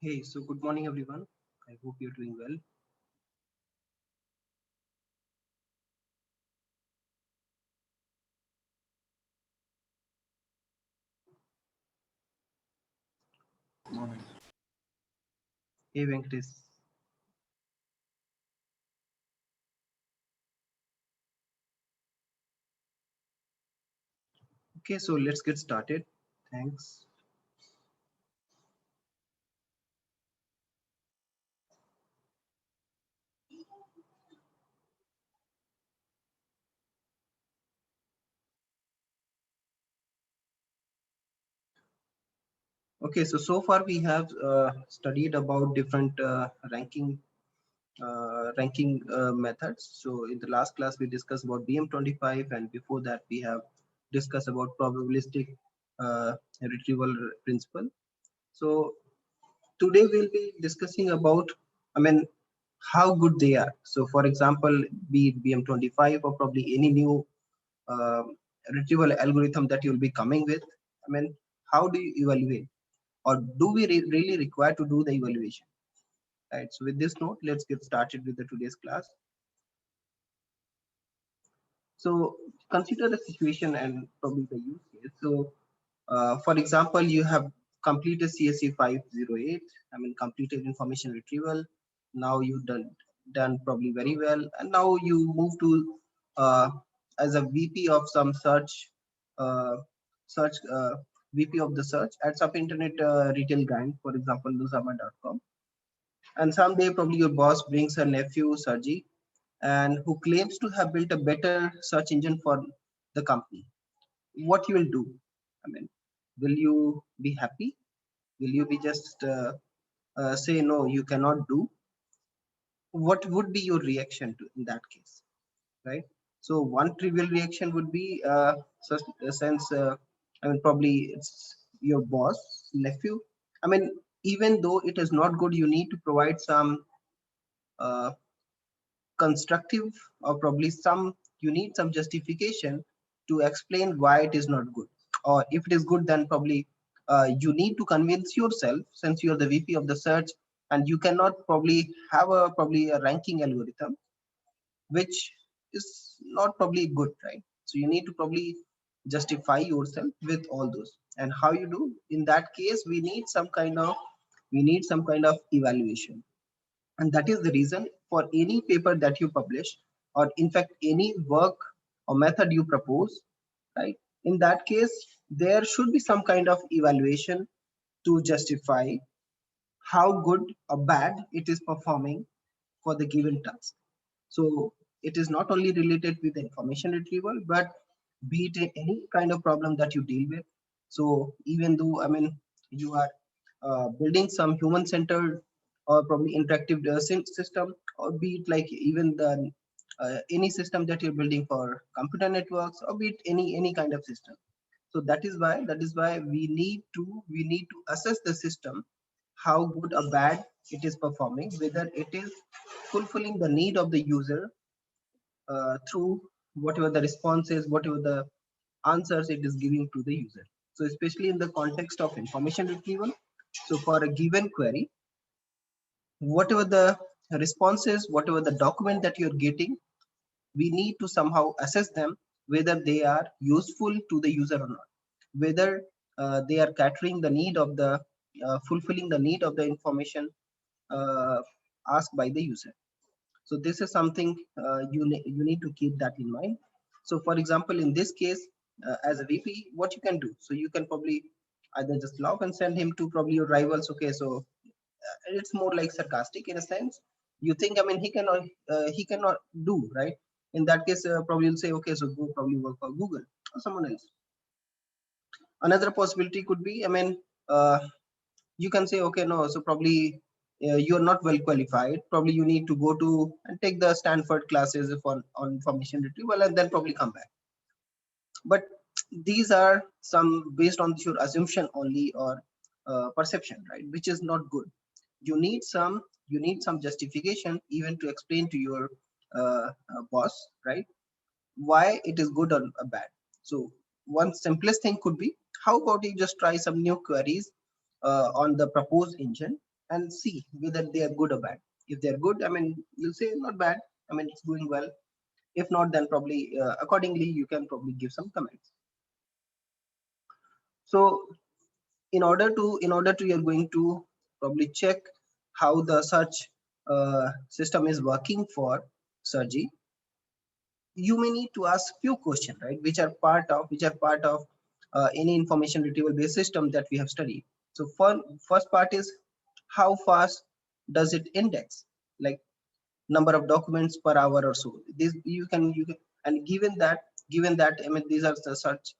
Hey, so good morning, everyone. I hope you're doing well. Morning. Hey, Venkatesh. Okay, so let's get started. Thanks. Okay, so far we have studied about different ranking methods. So in the last class we discussed about BM25, and before that we have discussed about probabilistic retrieval principle. So today we'll be discussing about, I mean, how good they are. So for example, be it BM25 or probably any new uh, retrieval algorithm that you'll be coming with. I mean, how do you evaluate, or do we really require to do the evaluation? Right. So with this note, let's get started with the today's class. So consider the situation and probably the use case. So for example, you have completed CSE 508. I mean, completed information retrieval. Now you've done probably very well, and now you move to as a VP of some uh, search VP of the search at some internet retail giant, for example, Luzama.com. And someday probably your boss brings her nephew Sergi, and who claims to have built a better search engine for the company. What you will do? I mean, will you be happy? Will you be just say no, you cannot do? What would be your reaction to in that case, right? So one trivial reaction would be such a sense. I mean, probably it's your boss nephew. I mean, even though it is not good, you need to provide some uh, constructive, or probably some, you need some justification to explain why it is not good. Or if it is good, then probably you need to convince yourself, since you are the VP of the search, and you cannot probably have a probably a ranking algorithm which is not probably good, right? So you need to probably justify yourself with all those. And how you do in that case, we need some kind of evaluation. And that is the reason, for any paper that you publish, or in fact any work or method you propose, right? In that case, there should be some kind of evaluation to justify how good or bad it is performing for the given task. So it is not only related with information retrieval, but be it any kind of problem that you deal with. So even though, I mean, you are building some human centered or probably interactive system, or be it like even the any system that you're building for computer networks, or be it any kind of system. So that is why we need to assess the system, how good or bad it is performing, whether it is fulfilling the need of the user through whatever the responses, whatever the answers it is giving to the user. So especially in the context of information retrieval, so for a given query, whatever the responses, whatever the document that you're getting, we need to somehow assess them, whether they are useful to the user or not, whether they are catering the need of the fulfilling the need of the information uh, asked by the user. So this is something you need to keep that in mind. So for example, in this case, as a VP, what you can do, so you can probably either just log and send him to probably your rivals. Okay, so it's more like sarcastic in a sense. You think, I mean, he cannot do, right? In that case, probably you'll say, okay, so go probably work for Google or someone else. Another possibility could be, I mean, uh, you can say, okay, no, so probably you're not well qualified, probably you need to go to and take the Stanford classes on information retrieval, and then probably come back. But these are some based on your assumption only, or perception, right, which is not good. You need some justification even to explain to your boss, right, why it is good or bad. So one simplest thing could be, how about you just try some new queries on the proposed engine, and see whether they are good or bad. If they're good, I mean, you'll say not bad. I mean, it's going well. If not, then probably accordingly, you can probably give some comments. So in order to you're going to probably check how the search system is working for Sergi. You may need to ask few questions, right, which are part of any information retrieval based system that we have studied. So first part is how fast does it index, like number of documents per hour or so. This you can and given that I mean these are the such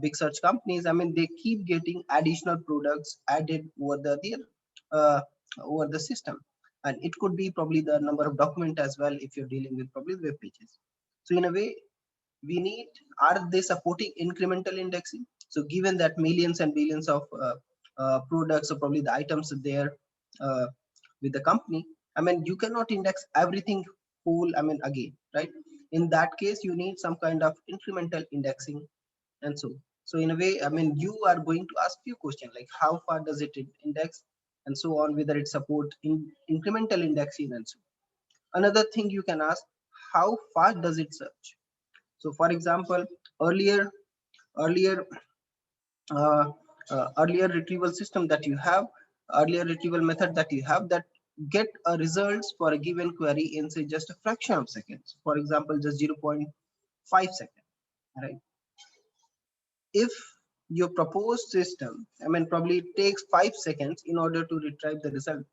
big search companies. I mean they keep getting additional products added over uh, over the system, and it could be probably the number of document as well if you're dealing with probably web pages. So in a way, we need, are they supporting incremental indexing? So given that millions and billions of products or probably the items are there uh, with the company, I mean you cannot index everything whole, I mean again, right? In that case you need some kind of incremental indexing. And so in a way, I mean you are going to ask few questions like how far does it index and so on, whether it support incremental indexing. And so another thing you can ask, how fast does it search? So for example, earlier earlier uh, earlier retrieval system that you have, earlier retrieval method that you have, that get a results for a given query in say just a fraction of seconds, for example just 0.5 seconds, right? If your proposed system, I mean probably it takes 5 seconds in order to retrieve the result.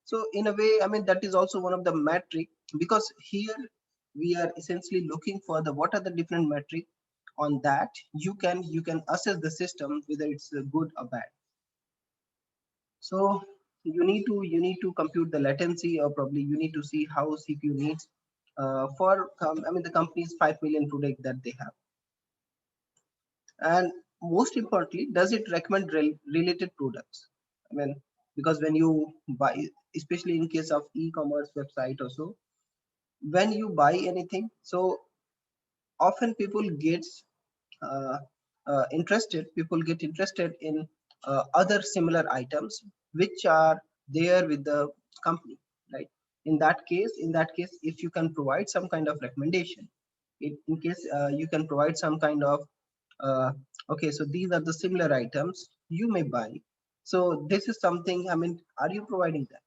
So in a way, I mean that is also one of the metric, because here we are essentially looking for the what are the different metric. On that you can assess the system whether it's good or bad. So you need to compute the latency, or probably you need to see how CPU needs for I mean the company's 5 million product that they have. And most importantly, does it recommend related products? I mean, because when you buy, especially in case of e-commerce website or so, when you buy anything, so often uh, people get interested in other similar items which are there with the company, right? In that case if you can provide some kind of recommendation, in case you can provide some kind of uh, okay, so these are the similar items you may buy, so this is something, I mean are you providing that?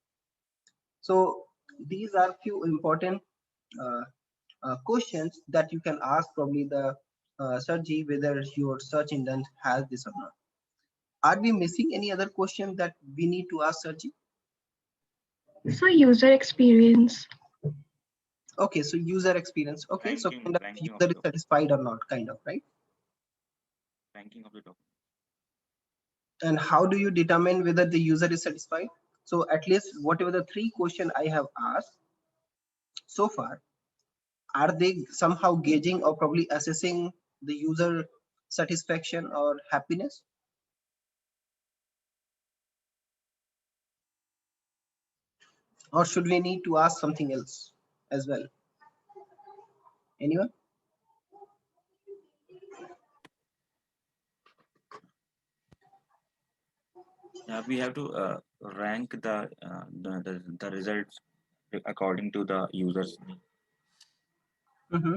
So these are few important uh, questions that you can ask probably the Sergi, whether your search engine has this or not. Are we missing any other question that we need to ask Sergi? So user experience. Okay, so user experience. Okay, so kind of Ranking of user the is satisfied or not, kind of, right? ranking of the document. And how do you determine whether the user is satisfied? So at least whatever the three questions I have asked so far, are they somehow gauging or probably assessing the user satisfaction or happiness? Or should we need to ask something else as well? Anyone? Yeah, we have to rank the results according to the users need. Mm-hmm.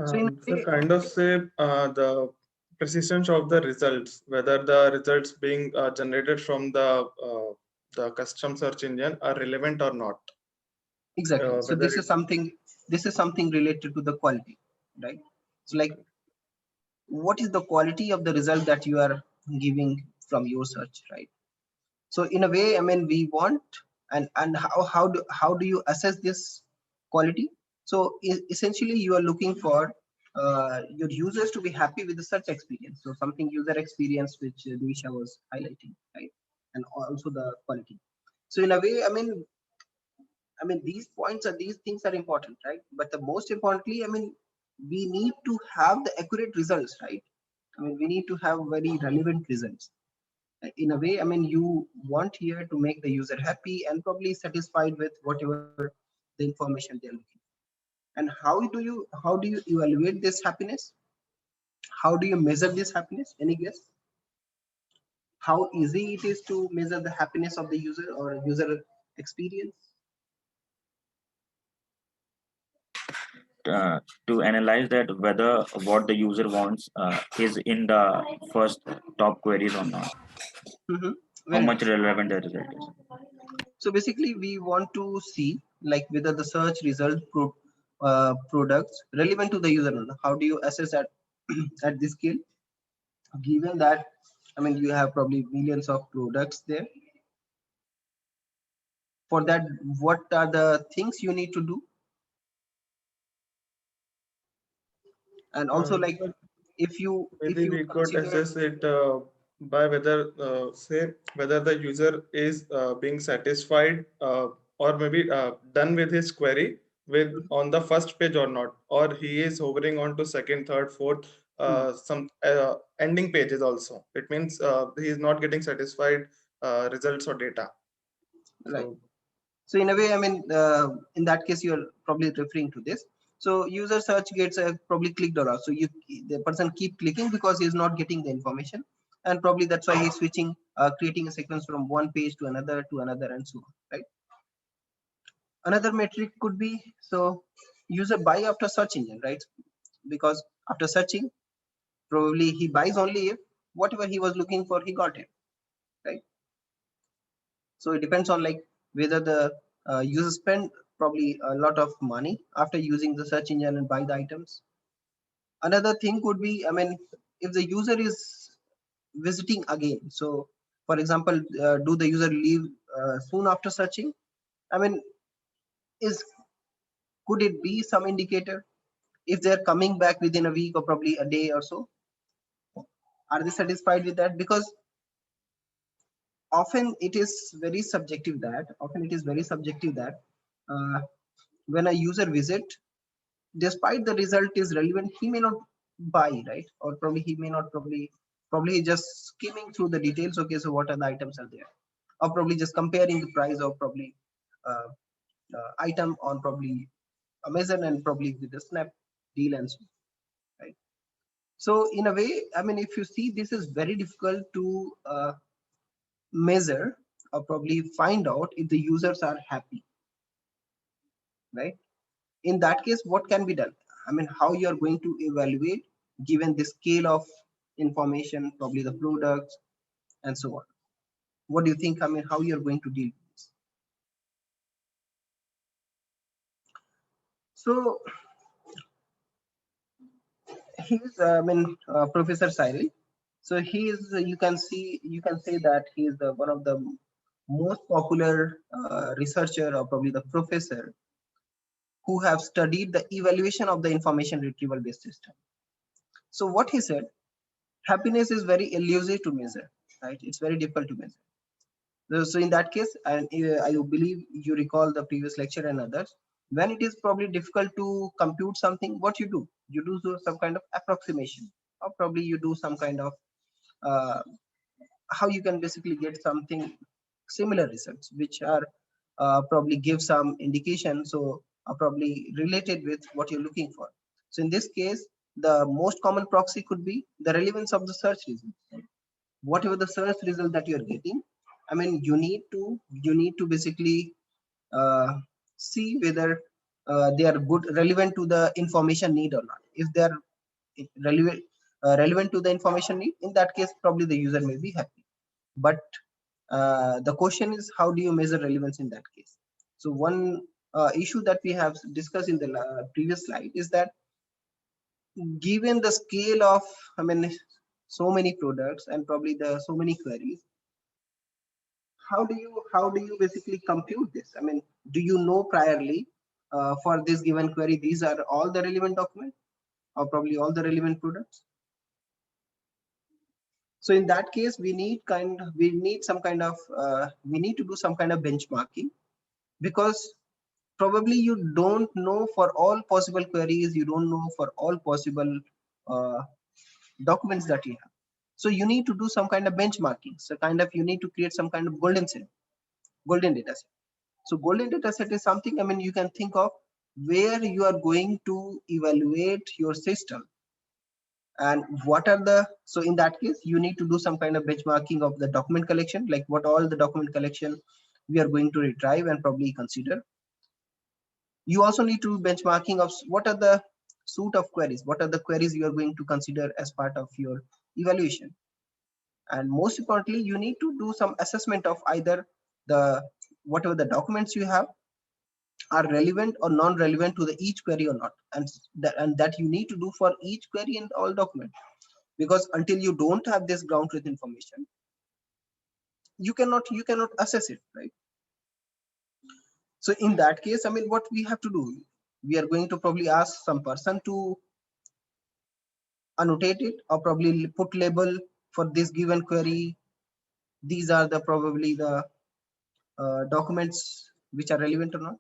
So in a So way, kind of say the precision of the results, whether the results being generated from the custom search engine are relevant or not. exactly. So Whether this is something related to the quality, right? So like, what is the quality of the result that you are giving from your search, right? So in a way, I mean, we want, and how do you assess this quality? So essentially, you are looking for your users to be happy with the search experience. So something user experience which Luisha was highlighting, right? And also the quality. So in a way, I mean, these things are important, right? But the most importantly, I mean, we need to have the accurate results, right? I mean, we need to have very relevant results. In a way, I mean, you want here to make the user happy and probably satisfied with whatever the information they're looking for. And how do you evaluate this happiness? How do you measure this happiness? Any guess? how easy it is to measure the happiness of the user or user experience? To analyze that whether what the user wants is in the first top queries or not, how Very much nice. relevant the result is. So basically, we want to see like whether the search result products relevant to the user or not. How do you assess at at this scale? Given that, I mean, you have probably millions of products there. For that, what are the things you need to do? And also, like, But if you maybe we could consider, assess it by whether, say, whether the user is being satisfied or maybe done with his query with on the first page or not, or he is hovering on to second, third, fourth, some ending pages also. It means he is not getting satisfied results or data. right. So So in a way, I mean, in that case, you're probably referring to this. So user search gets probably clicked or out. So the person keep clicking because he's not getting the information, and probably that's why he's switching, creating a sequence from one page to another, and so on. Right. Another metric could be so user buy after search engine, right? Because after searching, probably he buys only if whatever he was looking for, he got it, right? So it depends on like whether the user spend probably a lot of money after using the search engine and buy the items. Another thing could be, I mean, if the user is visiting again. So for example, do the user leave soon after searching? I mean, is could it be some indicator if they're coming back within a week or probably a day or so? Are they satisfied with that? Because often it is very subjective that uh, when a user visit, despite the result is relevant, he may not buy, right? Or probably he may not probably just skimming through the details. Okay, so what are the items are there, or probably just comparing the price of probably uh, item on probably Amazon and probably with the Snap deal and so on, right? So in a way, I mean, if you see, this is very difficult to measure or probably find out if the users are happy, right? In that case, what can be done? I mean, how you are going to evaluate given the scale of information, probably the products and so on? What do you think? I mean, how you are going to deal with this? So he's, I mean, Professor Cyril. So he is, you can say that he is one of the most popular researcher or probably the professor who have studied the evaluation of the information retrieval based system. So what he said, happiness is very elusive to measure, right? It's very difficult to measure. So in that case, and I believe you recall the previous lecture and others, when it is probably difficult to compute something, what you do? You do some kind of approximation, or probably you do some kind of uh, how you can basically get something similar results, which are probably give some indication, so are probably related with what you're looking for. So in this case, the most common proxy could be the relevance of the search result. Whatever the search result that you're getting, I mean, you need to basically see whether they are good, relevant to the information need or not. If they are relevant to the information need, in that case probably the user may be happy. But the question is, how do you measure relevance in that case? So one issue that we have discussed in the previous slide is that given the scale of, I mean, so many products and probably the so many queries, how do you basically compute this? I mean, do you know priorly for this given query these are all the relevant documents or probably all the relevant products? So in that case, we need some kind of we need to do some kind of benchmarking, because probably you don't know for all possible queries, you don't know for all possible uh, documents that you have. So you need to do some kind of benchmarking. So kind of you need to create some kind of golden data set. So golden data set is something, I mean, you can think of where you are going to evaluate your system And what are the, so in that case, you need to do some kind of benchmarking of the document collection, like what all the document collection we are going to retrieve and probably consider. You also need to do benchmarking of what are the suite of queries, what are the queries you are going to consider as part of your evaluation. And most importantly, you need to do some assessment of either the whatever the documents you have are relevant or non-relevant to the each query or not, and that you need to do for each query in all document, because until you don't have this ground truth information, you cannot assess it, right? So in that case, I mean, what we have to do, we are going to probably ask some person to annotate it or probably put label for this given query. These are the probably the documents which are relevant or not.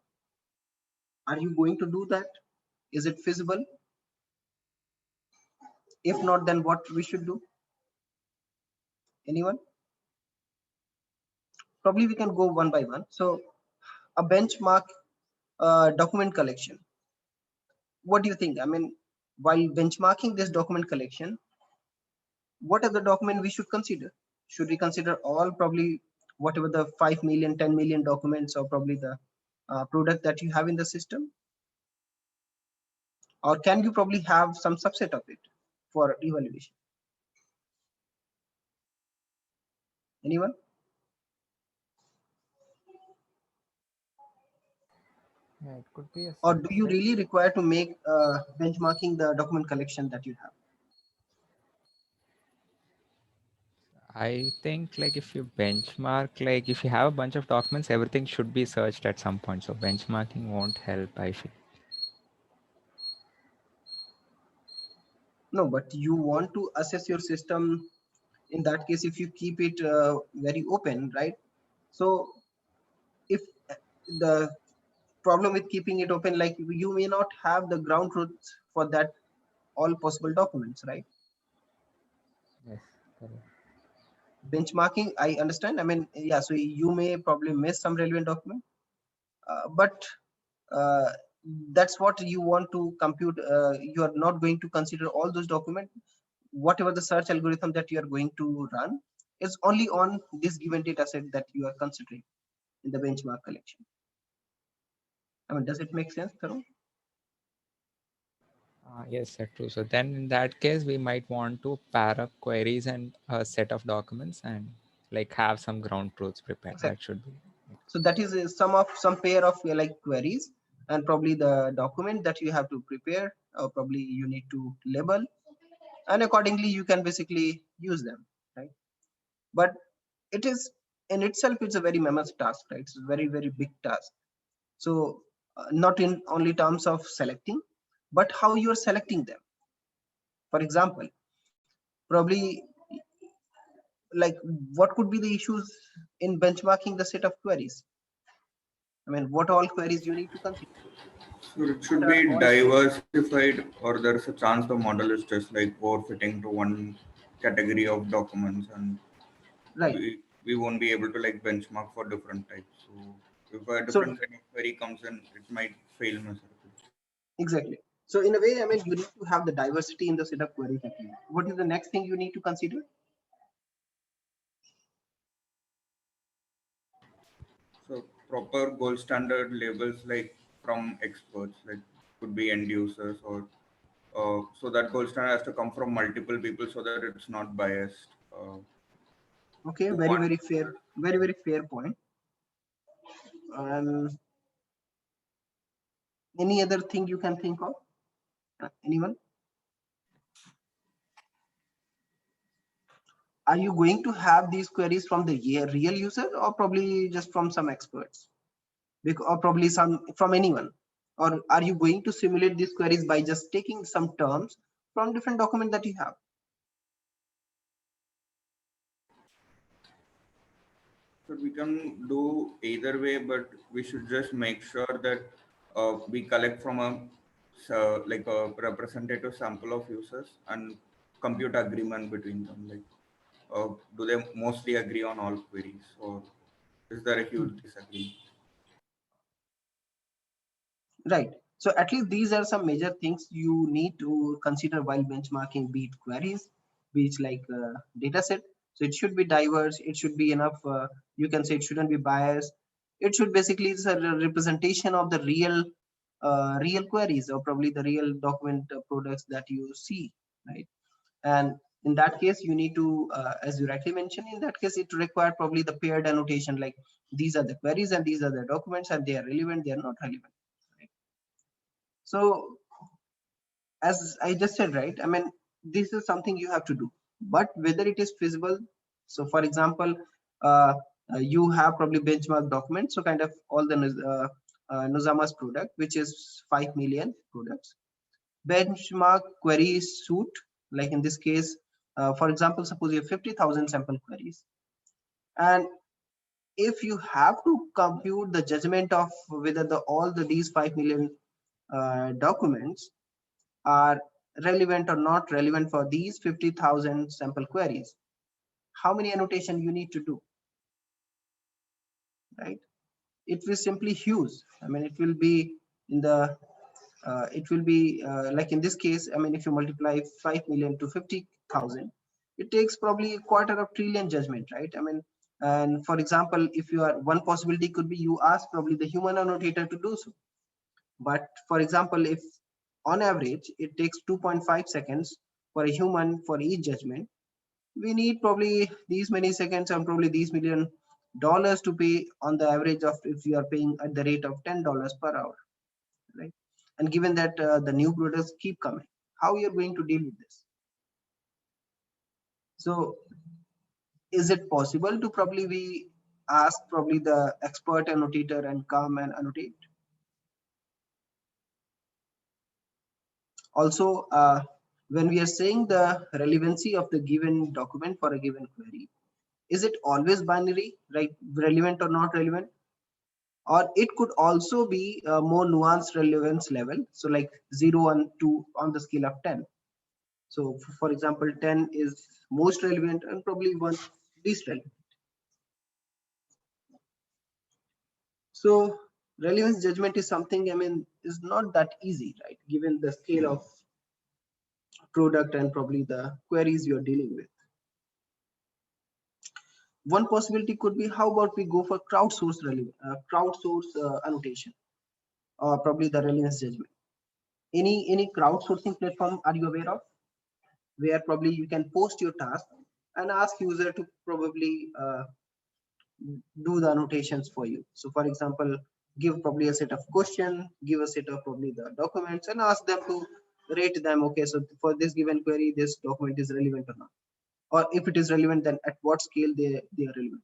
Are you going to do that? Is it feasible? If not, then what we should do? Anyone? Probably we can go one by one. So a benchmark document collection. What do you think? I mean, while benchmarking this document collection, what are the document we should consider? Should we consider all, probably whatever the 5 million, 10 million documents, or probably the product that you have in the system? Or can you probably have some subset of it for evaluation? Anyone? Yeah, it could be a Or do you subset. really require to make benchmarking the document collection that you have? I think like if you benchmark, like if you have a bunch of documents, everything should be searched at some point. So benchmarking won't help, I feel. No, but you want to assess your system. In that case, if you keep it very open, right? So if the problem with keeping it open, like you may not have the ground truth for that all possible documents, right? Yes, correct. Benchmarking, I understand. I mean, yeah, so you may probably miss some relevant document, but uh, that's what you want to compute. You are not going to consider all those documents. Whatever the search algorithm that you are going to run is only on this given data set that you are considering in the benchmark collection. I mean, does it make sense, Tarun? Yes, that's true. So then in that case, we might want to pair up queries and a set of documents and like have some ground truths prepared. Exactly. That should be. So that is some pair of like queries and probably the document that you have to prepare, or probably you need to label, and accordingly you can basically use them, right? But it is in itself, it's a very mammoth task, right? It's a very, very big task. So not in only terms of selecting, but how you're selecting them. For example, probably like what could be the issues in benchmarking the set of queries? I mean, what all queries you need to consider? So it What should are be all diversified, or there's a chance the model is just like overfitting to one category of documents, and right? we won't be able to like benchmark for different types. So if a So different kind of query comes in, it might fail miserably. exactly. So in a way, I mean, you need to have the diversity in the set of queries that you have. What is the next thing you need to consider? So proper gold standard labels like from experts, like could be end users, or so that gold standard has to come from multiple people so that it's not biased. Okay, To very, one, very fair, very, very fair point. Any other thing you can think of? Anyone? Are you going to have these queries from the real user, or probably just from some experts? Or probably some from anyone? Or are you going to simulate these queries by just taking some terms from different document that you have? so we can do either way, but we should just make sure that we collect from a like a representative sample of users and compute agreement between them. Like, do they mostly agree on all queries, or is there a huge disagreement? Right. So at least these are some major things you need to consider while benchmarking, be it queries, be it like data set. So it should be diverse, it should be enough, you can say it shouldn't be biased. It should basically is a representation of the real queries, or probably the real document products that you see, right? And in that case, you need to, as you rightly mentioned, in that case, it required probably the paired annotation, like these are the queries and these are the documents, and they are relevant, they are not relevant. Right? So as I just said, right, I mean, this is something you have to do, but whether it is feasible. So for example, you have probably benchmark documents, so kind of all the Nozama's product, which is 5 million products. Benchmark query suite, like in this case, for example, suppose you have 50,000 sample queries, and if you have to compute the judgment of whether these 5 million documents are relevant or not relevant for these 50,000 sample queries, how many annotation you need to do, right? It will simply huge. I mean, it will be in the like in this case, I mean, if you multiply 5 million to 50,000, it takes probably a quarter of trillion judgment, right? I mean, and for example, if you are, one possibility could be you ask probably the human annotator to do so. But for example, if on average it takes 2.5 seconds for a human for each judgment, we need probably these many seconds and probably these $1,000,000 to pay on the average of, if you are paying at the rate of $10 per hour, right? And given that the new products keep coming, how you're going to deal with this? So is it possible to probably we ask probably the expert annotator and come and annotate? Also, when we are saying the relevancy of the given document for a given query, is it always binary, right? Relevant or not relevant? Or it could also be a more nuanced relevance level. So like 0 and 2 on the scale of 10. So for example, 10 is most relevant and probably 1 least relevant. So relevance judgment is something, I mean, is not that easy, right? Given the scale of product and probably the queries you're dealing with. One possibility could be, how about we go for crowdsource annotation, or probably the relevance judgment. Any crowdsourcing platform are you aware of, where probably you can post your task and ask user to probably do the annotations for you? So for example, give probably a set of question, give a set of probably the documents, and ask them to rate them. Okay, so for this given query, this document is relevant or not, or if it is relevant, then at what scale they are relevant.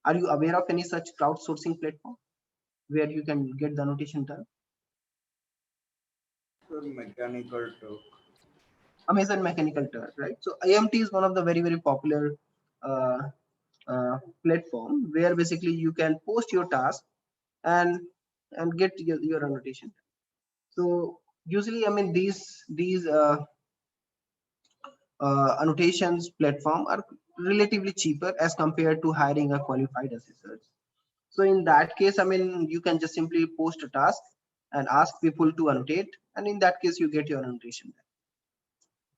Are you aware of any such crowdsourcing platform where you can get the annotation done? Mechanical Turk. Amazon Mechanical Turk, right? So AMT is one of the very popular platform where basically you can post your task and get your annotation. So usually, I mean, these annotations platform are relatively cheaper as compared to hiring a qualified assessor. So in that case, I mean, you can just simply post a task and ask people to annotate, and in that case, you get your annotation.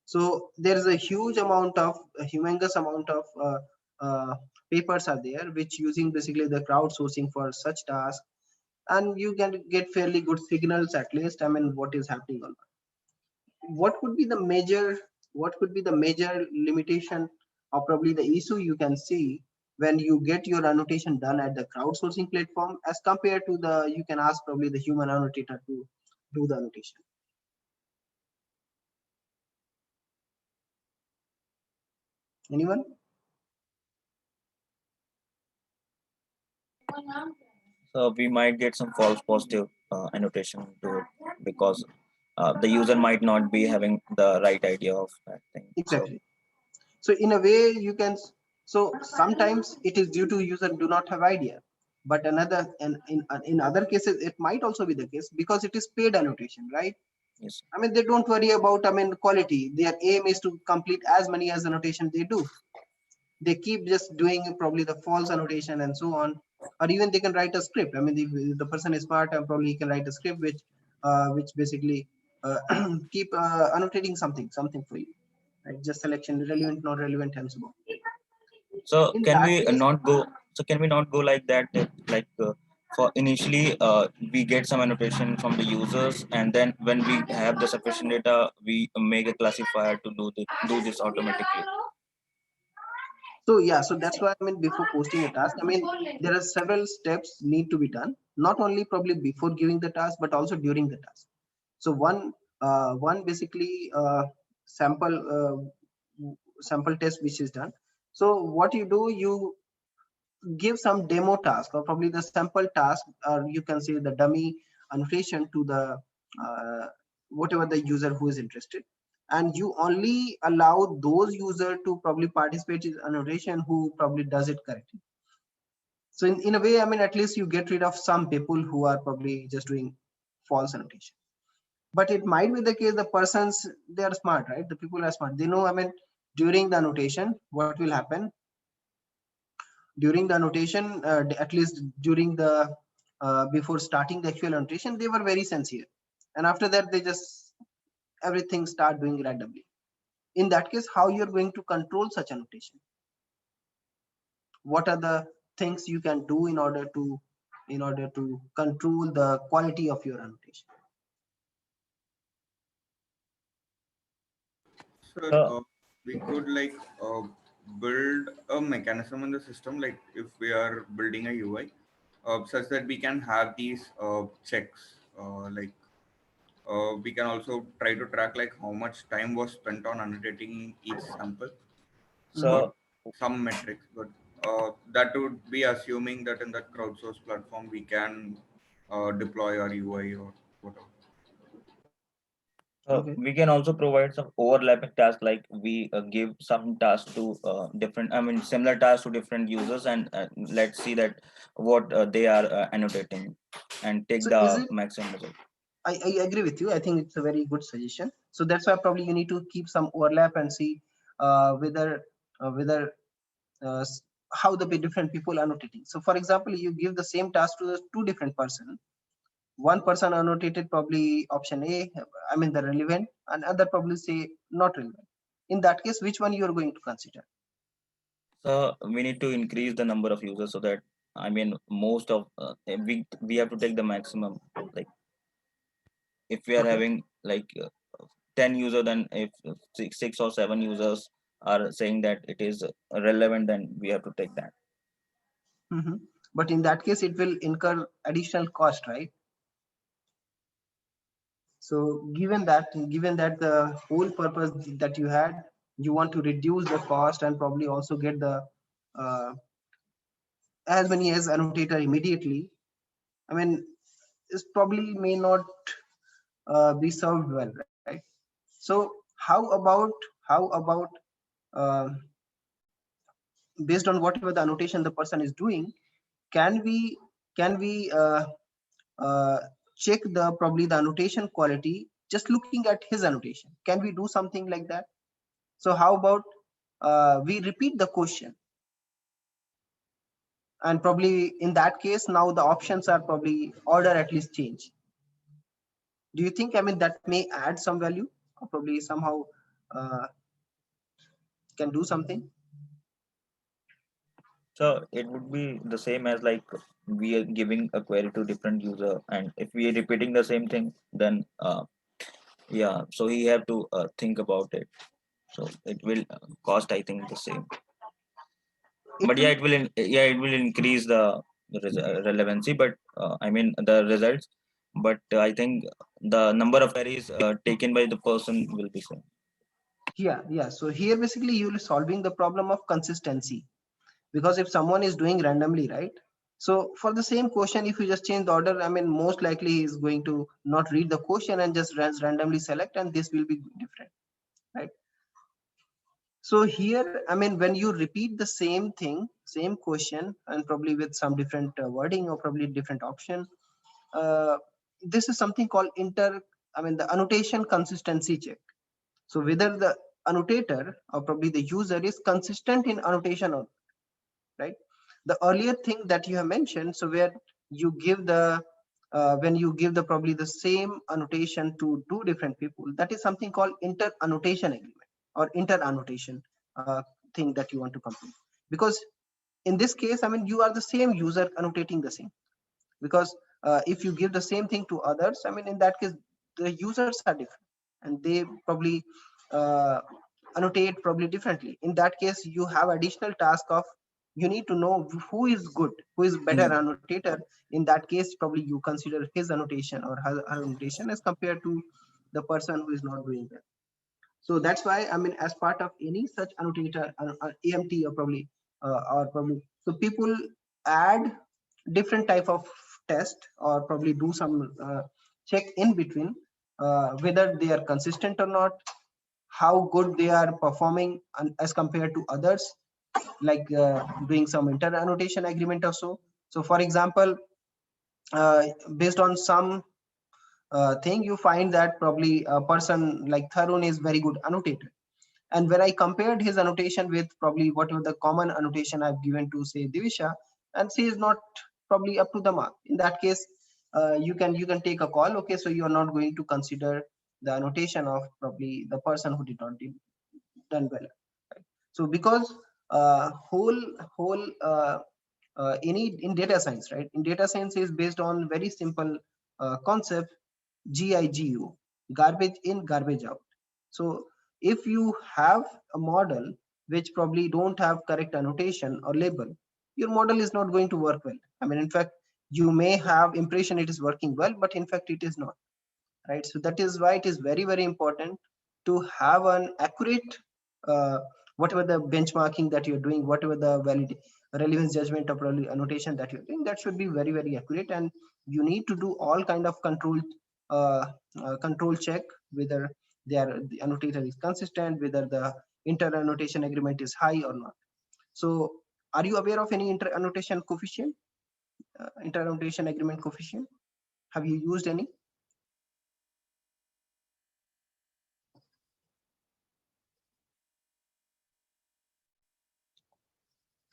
So there is a huge amount of, a humongous amount of papers are there, which using basically the crowdsourcing for such tasks, and you can get fairly good signals at least. I mean, what is happening on that. What could be the major limitation, or probably the issue you can see when you get your annotation done at the crowdsourcing platform as compared to the, you can ask probably the human annotator to do the annotation? Anyone? So we might get some false positive annotation to it, because the user might not be having the right idea of that thing. Exactly. So in a way you can, so sometimes it is due to user do not have idea, but another, and in other cases it might also be the case because it is paid annotation, right? Yes. I mean, they don't worry about, I mean, quality. Their aim is to complete as many as annotation they do. They keep just doing probably the false annotation and so on, or even they can write a script. I mean, the person is smart and probably he can write a script which which basically keep annotating something for you, right? Just selection, relevant, not relevant, and so on. So In can that we case, not go? So can we not go like that? That like for initially, we get some annotation from the users, and then when we have the sufficient data, we make a classifier to do this automatically. so yeah, so that's why I mean before posting a task, I mean there are several steps need to be done, not only probably before giving the task, but also during the task. So one basically sample test which is done. So what you do, you give some demo task or probably the sample task, or you can say the dummy annotation to the whatever the user who is interested, and you only allow those user to probably participate in annotation who probably does it correctly. So in a way, I mean, at least you get rid of some people who are probably just doing false annotation. But it might be the case the persons, they are smart, right? The people are smart, they know, I mean, during the annotation what will happen. During the annotation, at least during the before starting the actual annotation, they were very sincere, and after that they just everything start doing randomly. In that case, how you're going to control such annotation? What are the things you can do in order to control the quality of your annotation? Sir, So we could like build a mechanism in the system, like if we are building a UI, such that we can have these checks. We can also try to track like how much time was spent on annotating each sample, or so some metrics. But that would be assuming that in that crowdsource platform we can deploy our UI or whatever. Okay. we can also provide some overlapping tasks, like we give some tasks to different, I mean, similar tasks to different users, and let's see that what they are annotating, and take So is the it, maximum result. I agree with you. I think it's a very good suggestion. So that's why probably you need to keep some overlap and see whether how the different people are annotating. So for example, you give the same task to the two different person. One person annotated probably option A, I mean the relevant, and other probably say not relevant. In that case, which one you are going to consider? So we need to increase the number of users, so that, I mean, most of we have to take the maximum. Like if we are Okay. having like 10 user, then if six or seven users are saying that it is relevant, then we have to take that. Mhm. But in that case, it will incur additional cost, right? So given that the whole purpose that you had, you want to reduce the cost and probably also get the uh, as many as annotator immediately. I mean, this probably may not be served well, right? So how about uh, based on whatever the annotation the person is doing, can we uh, check the probably the annotation quality just looking at his annotation? Can we do something like that? So how about we repeat the question, and probably in that case now the options are probably order at least change. Do you think, I mean, that may add some value, or probably somehow uh, can do something? So it would be the same as like we are giving a query to different user, and if we are repeating the same thing, then yeah, so he have to think about it. So it will cost, I think, the same. It But yeah, will. it will increase the relevancy, but I mean the results. But I think the number of queries taken by the person will be same. Yeah, so here basically you're solving the problem of consistency, because if someone is doing randomly, right? So for the same question, if you just change the order, I mean, most likely he is going to not read the question and just randomly select, and this will be different, right? So here, I mean, when you repeat the same thing, same question, and probably with some different wording or probably different option, uh, this is something called the annotation consistency check. So whether the annotator or probably the user is consistent in annotation or, right? The earlier thing that you have mentioned, so where you give the when you give the probably the same annotation to two different people, that is something called inter annotation agreement or inter annotation thing that you want to complete. Because in this case, I mean, you are the same user annotating the same. Because if you give the same thing to others, I mean, in that case, the users are different and they probably uh, annotate probably differently. In that case, you have additional task of you need to know who is good, who is better annotator. In that case, probably you consider his annotation or her annotation as compared to the person who is not doing that. So that's why, I mean, as part of any such annotator, AMT or probably, so people add different type of test or probably do some check in between whether they are consistent or not, how good they are performing as compared to others, like doing some inter annotation agreement or so. So for example, based on some thing, you find that probably a person like Tharun is very good annotator. And when I compared his annotation with probably whatever the common annotation I've given to say Divisha, and she is not probably up to the mark. In that case, you can take a call. Okay, so you are not going to consider the annotation of probably the person who did not done well. Right? So because whole in data science, right? In data science is based on very simple concept, GIGU, garbage in, garbage out. So if you have a model which probably don't have correct annotation or label, your model is not going to work well. I mean, in fact, you may have impression it is working well, but in fact it is not, right? So that is why it is very, very important to have an accurate whatever the benchmarking that you're doing, whatever the valid relevance judgment or probably annotation that you're doing, that should be very, very accurate. And you need to do all kind of control check whether the annotator is consistent, whether the inter annotation agreement is high or not. So are you aware of any inter annotation coefficient, inter annotation agreement coefficient? Have you used any?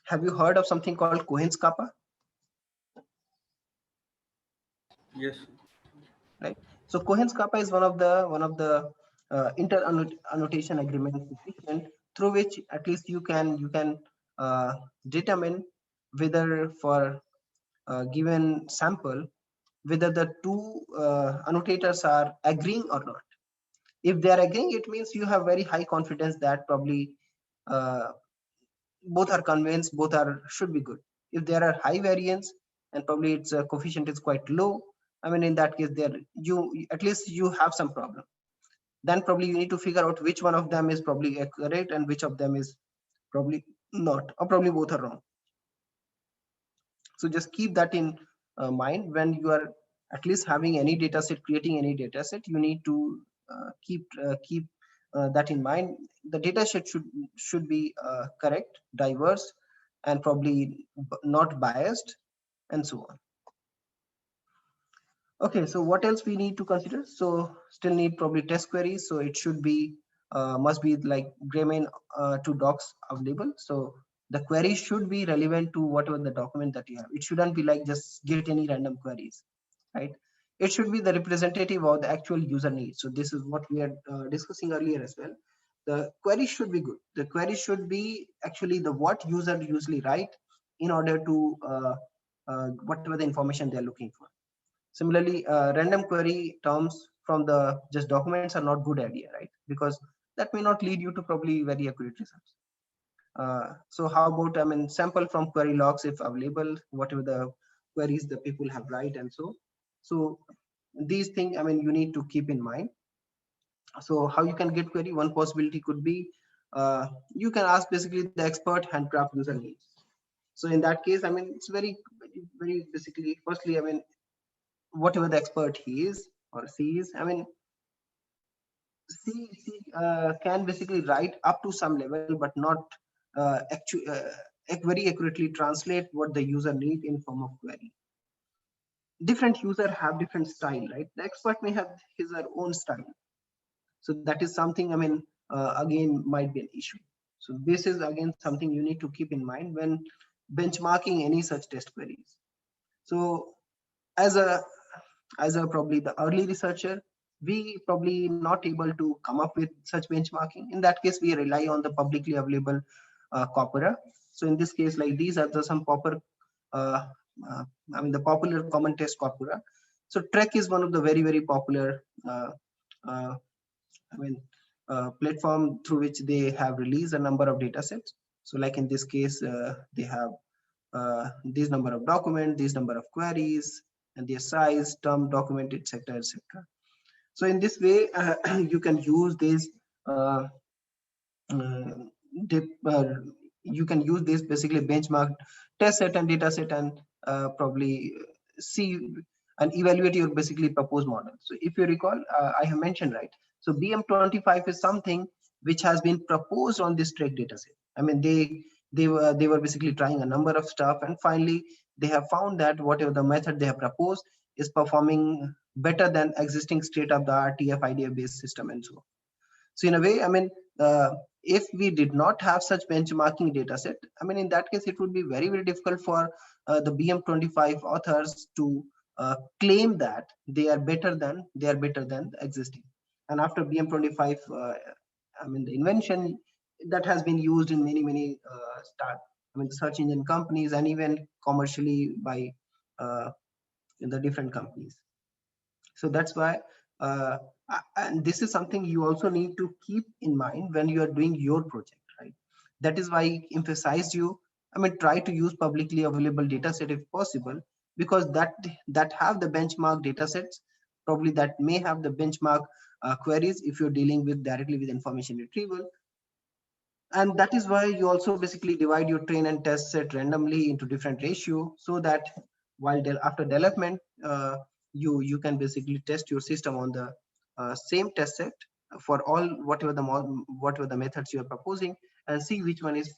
Have you heard of something called Cohen's kappa? Yes. Right. So Cohen's kappa is one of the inter annotation agreement coefficient through which at least you can determine whether for a given sample whether the two annotators are agreeing or not. If they are agreeing, it means you have very high confidence that probably uh, both are convinced, both are should be good. If there are high variance and probably its coefficient is quite low, I mean, in that case, there you at least you have some problem. Then probably you need to figure out which one of them is probably accurate and which of them is probably not, or probably both are wrong. So just keep that in mind when you are at least having any data set, creating any data set. You need to keep that in mind. The data set should be correct, diverse, and probably not biased, and so on. Okay, so what else we need to consider? So still need probably test queries. So it should be must be like Gremain to docs available. So the query should be relevant to whatever the document that you have. It shouldn't be like just get any random queries, right? It should be the representative of the actual user needs. So this is what we are discussing earlier as well. The query should be good. The query should be actually the what user usually write in order to whatever the information they're looking for. Similarly, random query terms from the just documents are not good idea, right? Because that may not lead you to probably very accurate results. So how about, I mean, sample from query logs if available, whatever the queries the people have write and so these things, I mean, you need to keep in mind. So how you can get query, one possibility could be you can ask basically the expert handcraft user needs. So in that case, I mean, it's very basically, firstly, I mean, whatever the expert he is or she is, I mean, she can basically write up to some level, but not actually very accurately translate what the user need in form of query. Different user have different style, right? The expert may have his or own style. So that is something, I mean, again, might be an issue. So this is again something you need to keep in mind when benchmarking any such test queries. So as a as a probably the early researcher, we probably not able to come up with such benchmarking. In that case, we rely on the publicly available corpora. So in this case, like these are the some proper, uh, the popular common test corpora. So Trek is one of the very popular uh, platform through which they have released a number of data sets. So like in this case, they have this number of documents, this number of queries, and their size, term, document, etc., etc. So in this way, you can use this. Uh, you can use this basically benchmark test set and data set and probably see and evaluate your basically proposed model. So if you recall, I have mentioned, right? So BM25 is something which has been proposed on this Trek data set. I mean, they were basically trying a number of stuff, and finally they have found that whatever the method they have proposed is performing better than existing state-of-the-art TF-IDF based system and so on. So in a way, I mean, if we did not have such benchmarking data set, I mean, in that case, it would be very difficult for the BM25 authors to claim that they are better than existing. And after BM25, I mean, the invention that has been used in many search engine companies and even commercially by the different companies. So that's why, and this is something you also need to keep in mind when you are doing your project, right? That is why I emphasized you, I mean, try to use publicly available data set if possible, because that have the benchmark data sets, probably that may have the benchmark queries if you're dealing with directly with information retrieval. And that is why you also basically divide your train and test set randomly into different ratio, so that while after development, you can basically test your system on the same test set for all whatever the methods you are proposing, and see which one is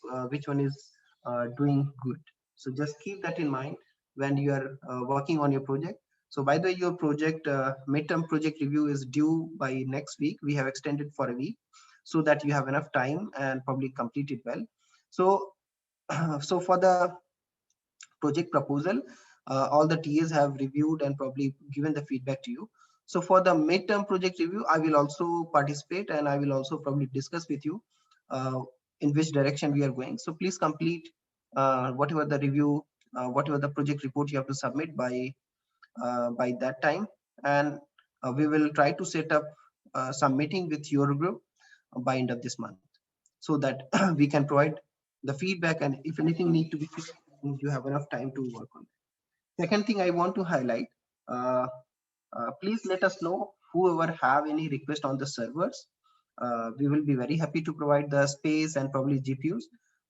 doing good. So just keep that in mind when you are working on your project. So by the way, your project midterm project review is due by next week. We have extended for a week so that you have enough time and probably complete it well. So so for the project proposal, all the TAs have reviewed and probably given the feedback to you. So for the midterm project review, I will also participate, and I will also probably discuss with you in which direction we are going. So please complete whatever the review, whatever the project report you have to submit by that time, and we will try to set up some meeting with your group by end of this month, so that we can provide the feedback, and if anything need to be fixed, you have enough time to work on it. Second thing I want to highlight, please let us know whoever have any request on the servers. We will be very happy to provide the space and probably GPUs.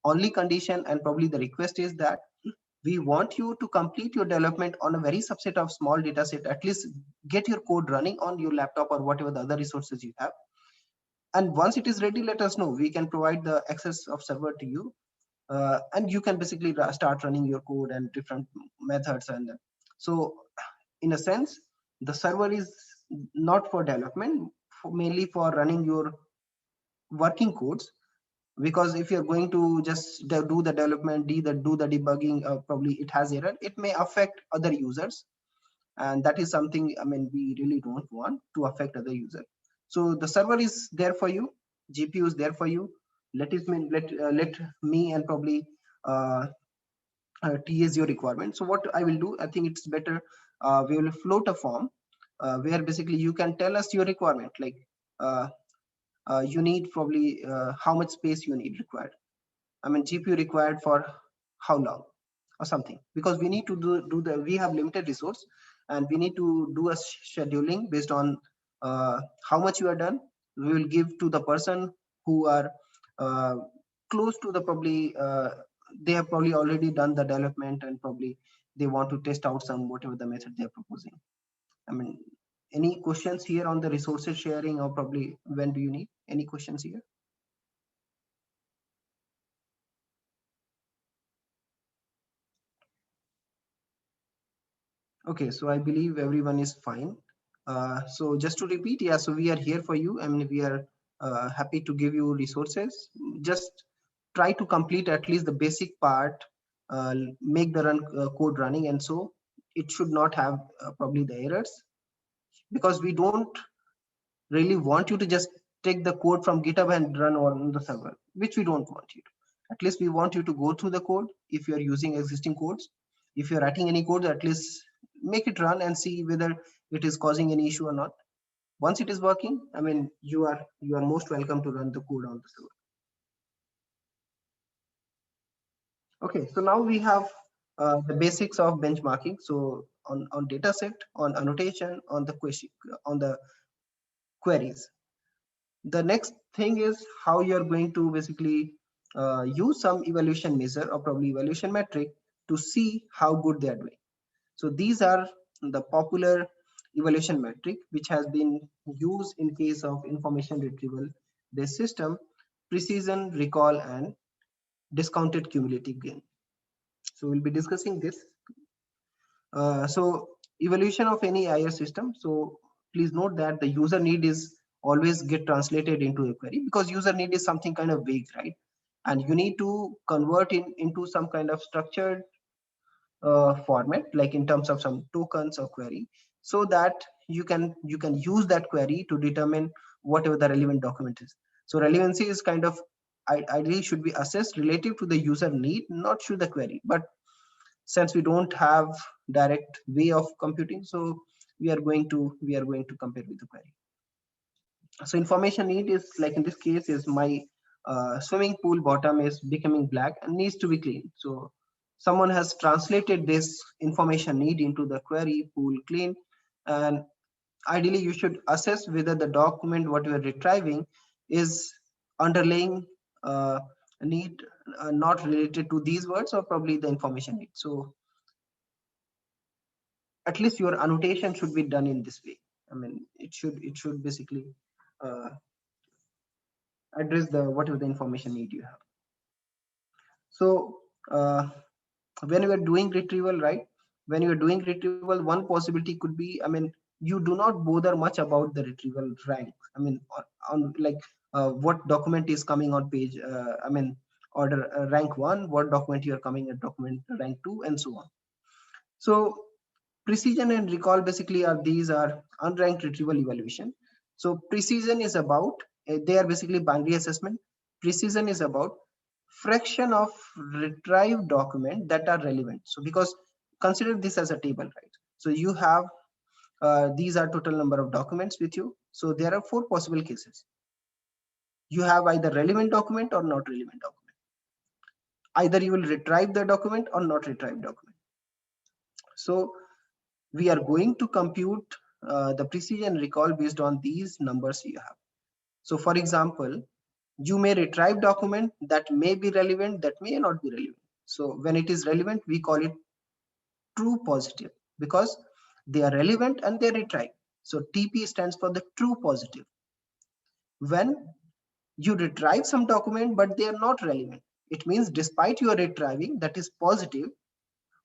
Only condition and probably the request is that we want you to complete your development on a very subset of small data set. At least get your code running on your laptop or whatever the other resources you have. And once it is ready, let us know. We can provide the access of server to you, and you can basically start running your code and different methods. And so in a sense, the server is not for development, mainly for running your working codes. Because if you're going to just do the development, do the debugging, probably it has error, it may affect other users, and that is something, I mean, we really don't want to affect other users. So the server is there for you, GPU is there for you. Let me and probably TS your requirement. So what I will do, I think it's better, we will float a form where basically you can tell us your requirement, like you need probably how much space you need required. I mean, GPU required for how long or something, because we need to we have limited resource, and we need to do a scheduling based on how much you are done. We will give to the person who are close to the probably they have probably already done the development, and probably they want to test out some whatever the method they are proposing. I mean, any questions here on the resources sharing, or probably when do you need any questions here? Okay, so I believe everyone is fine. So just to repeat, yeah, so we are here for you. I mean, we are happy to give you resources. Just try to complete at least the basic part, make the code running, and so it should not have probably the errors. because we don't really want you to just take the code from GitHub and run on the server, which we don't want you to. At least we want you to go through the code. If you're using existing codes, if you're writing any code, at least make it run and see whether it is causing any issue or not. Once it is working, I mean, you are most welcome to run the code on the server. Okay, so now we have the basics of benchmarking. So on data set, on annotation, on the question, on the queries. The next thing is how you're going to basically use some evaluation measure or probably evaluation metric to see how good they are doing. So these are the popular evaluation metric which has been used in case of information retrieval based system: precision, recall, and discounted cumulative gain. So we'll be discussing this. So evaluation of any IR system. So please note that the user need is always get translated into a query, because user need is something kind of vague, right? And you need to convert into some kind of structured format, like in terms of some tokens or query, so that you can use that query to determine whatever the relevant document is. So relevancy is kind of ideally should be assessed relative to the user need, not to the query. But since we don't have direct way of computing, so we are going to compare with the query. So information need is, like in this case, is my swimming pool bottom is becoming black and needs to be clean. So someone has translated this information need into the query pool clean, and ideally you should assess whether the document what you are retrieving is underlying need not related to these words, or probably the information need. So at least your annotation should be done in this way. I mean, it should basically address the whatever the information need you have. So when you are doing retrieval, right? When you are doing retrieval, one possibility could be, I mean, you do not bother much about the retrieval rank. I mean, on like what document is coming on page. I mean, order rank 1, what document you are coming at document rank 2, and so on. So precision and recall basically these are unranked retrieval evaluation. So precision is about, they are basically binary assessment. Precision is about fraction of retrieved document that are relevant. So because consider this as a table, right? So you have these are total number of documents with you. So there are 4 possible cases. You have either relevant document or not relevant document. Either you will retrieve the document or not retrieve document. So we are going to compute the precision recall based on these numbers you have. So for example, you may retrieve document that may be relevant, that may not be relevant. So when it is relevant, we call it true positive, because they are relevant and they retrieve. So TP stands for the true positive. When you retrieve some document but they are not relevant, it means despite your retrieving, that is positive,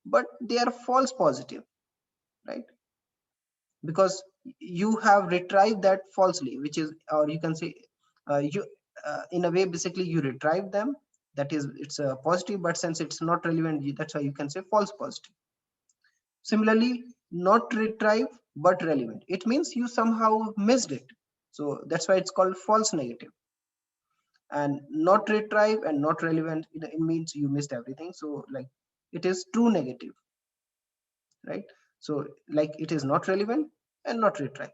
but they are false positive, right? Because you have retrieved that falsely, which is, or you can say you in a way basically you retrieve them, that is it's a positive, but since it's not relevant, that's why you can say false positive. Similarly, not retrieve but relevant, it means you somehow missed it, so that's why it's called false negative. And not retrieve and not relevant, it means you missed everything, so like it is true negative, right? So like it is not relevant and not retrieve.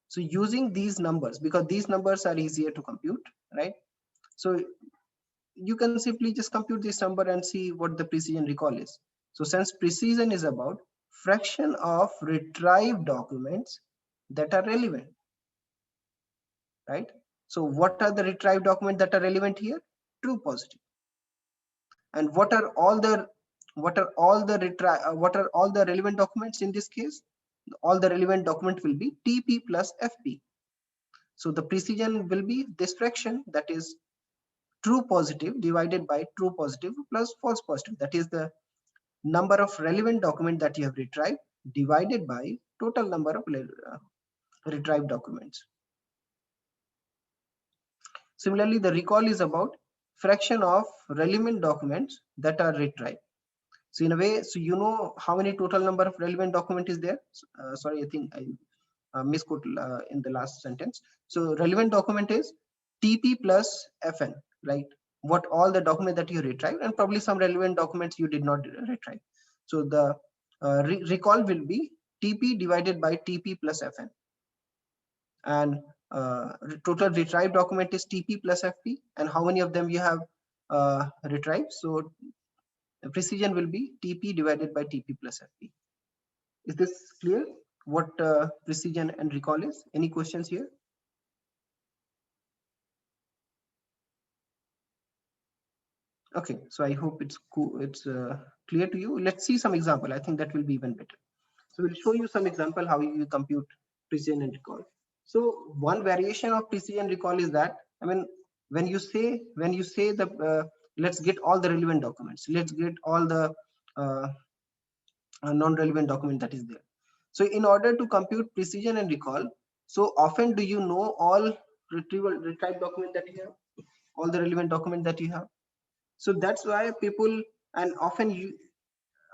So using these numbers, because these numbers are easier to compute, right? So you can simply just compute this number and see what the precision recall is. So since precision is about fraction of retrieved documents that are relevant, right? So what are the retrieved documents that are relevant here? True positive. And what are all the relevant documents in this case? All the relevant document will be TP plus FP. So the precision will be this fraction, that is true positive divided by true positive plus false positive, that is the number of relevant document that you have retrieved divided by total number of retrieved documents. Similarly, the recall is about fraction of relevant documents that are retrieved. So in a way, so you know how many total number of relevant document is there. Sorry, I think misquote in the last sentence. So relevant document is TP plus FN, right? What all the document that you retrieved, and probably some relevant documents you did not retrieve. So the recall will be TP divided by TP plus FN, and total retrieved document is TP plus FP, and how many of them you have retrieved. So the precision will be TP divided by TP plus FP. Is this clear what precision and recall is? Any questions here? Okay, so I hope it's cool, it's clear to you. Let's see some example. I think that will be even better. So we'll show you some example how you compute precision and recall. So one variation of precision recall is that, I mean, when you say the let's get all the relevant documents, let's get all the non-relevant document that is there. So in order to compute precision and recall, so often do you know all retrieved document that you have, all the relevant document that you have? So that's why people, and often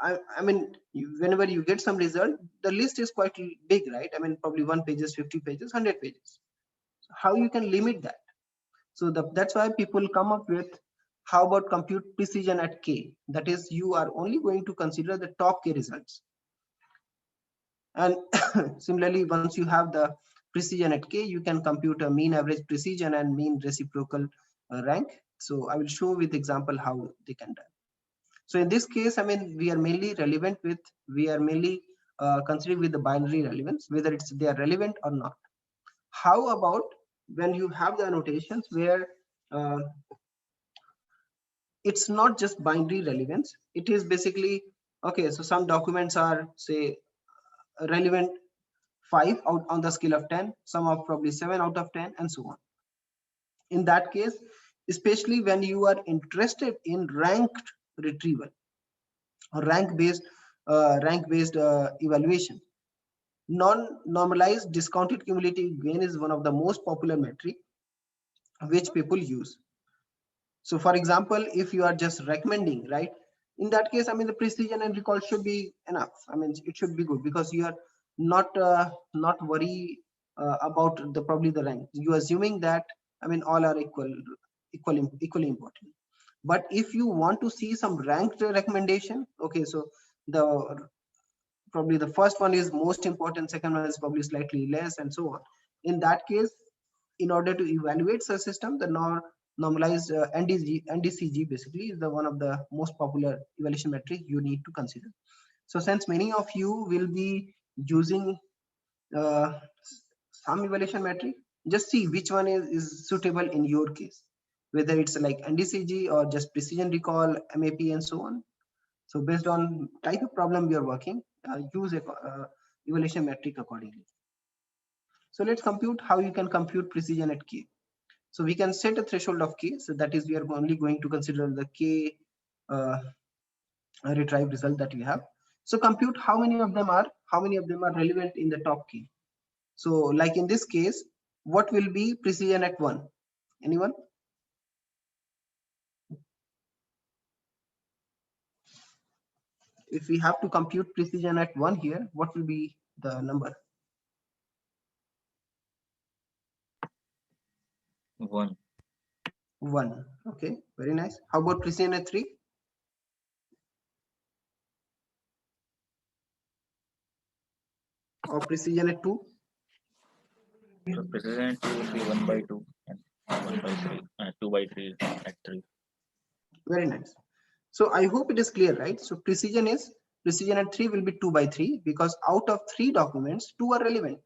I mean, whenever you get some result, the list is quite big, right? I mean, probably 1 pages, 50 pages, 100 pages. So how you can limit that? So that's why people come up with, how about compute precision at K? That is, you are only going to consider the top K results. And similarly, once you have the precision at K, you can compute a mean average precision and mean reciprocal rank. So I will show with example how they can do. So in this case, I mean, we are mainly considering with the binary relevance, whether they are relevant or not. How about when you have the annotations where it's not just binary relevance, it is basically, okay, so some documents are, say, relevant 5 out on the scale of 10, some are probably 7 out of 10, and so on. In that case, especially when you are interested in ranked retrieval or rank based evaluation, non-normalized discounted cumulative gain is one of the most popular metric which people use. So for example, if you are just recommending, right, in that case, I mean, the precision and recall should be enough. I mean, it should be good because you are not worry about the probably the rank. You assuming that, I mean, all are equally important. But if you want to see some ranked recommendation, okay, so probably the first one is most important, second one is probably slightly less, and so on. In that case, in order to evaluate such system, the normalized NDCG basically is the one of the most popular evaluation metric you need to consider. So since many of you will be using some evaluation metric, just see which one is suitable in your case, whether it's like NDCG or just precision recall, MAP, and so on. So based on type of problem you're working, use a evaluation metric accordingly. So let's compute how you can compute precision at K. So we can set a threshold of K. So that is, we are only going to consider the K retrieved result that we have. So compute how many of them are relevant in the top K. So like in this case, what will be precision at 1? Anyone? If we have to compute precision at 1 here, what will be the number? 1. 1. Okay, very nice. How about precision at 3? Or precision at 2? So precision 2 will be 1 by 2 and 1 by 3 and 2 by 3 at 3. Very nice. So I hope it is clear, right? So precision at 3 will be 2 by 3 because out of 3 documents, 2 are relevant.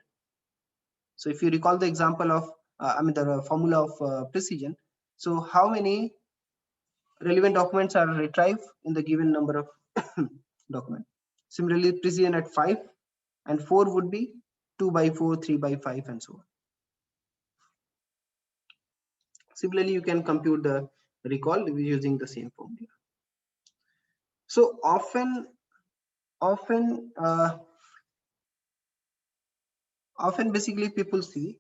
So if you recall the example of, the formula of precision. So how many relevant documents are retrieved in the given number of document? Similarly, precision at 5 and 4 would be 2 by 4, 3 by 5, and so on. Similarly, you can compute the recall using the same formula. So often basically people see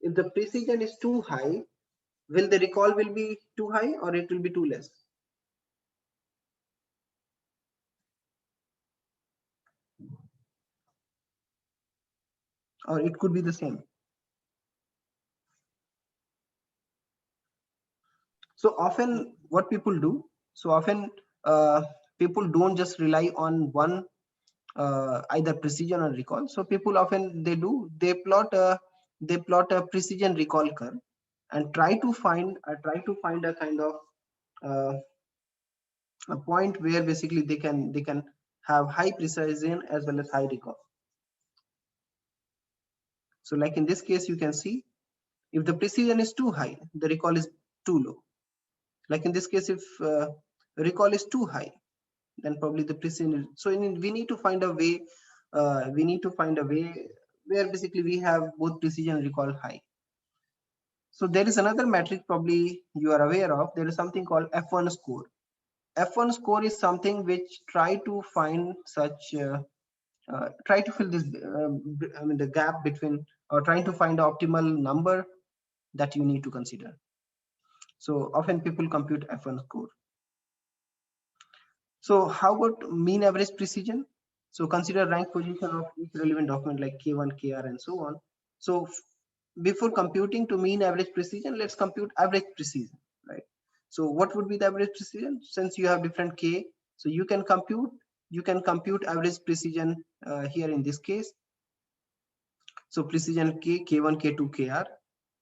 if the precision is too high, will the recall will be too high or it will be too less? or it could be the same. So often what people do, so often people don't just rely on one either precision or recall. So people often they plot a precision recall curve and try to find a kind of uh, a point where basically they can have high precision as well as high recall. So like in this case, you can see if the precision is too high, the recall is too low. Like in this case, if recall is too high, then probably the precision is, so we need to find a way where basically we have both precision and recall high. So there is another metric probably you are aware of. There is something called F1 score. F1 score is something which try to find such try to fill this the gap between, or trying to find the optimal number that you need to consider. So often people compute F1 score. So how about mean average precision? So consider rank position of each relevant document like K1, KR, and so on. So before computing to mean average precision, let's compute average precision, right? So what would be the average precision? Since you have different K, so you can compute average precision here in this case. So precision K, K1, K2, KR.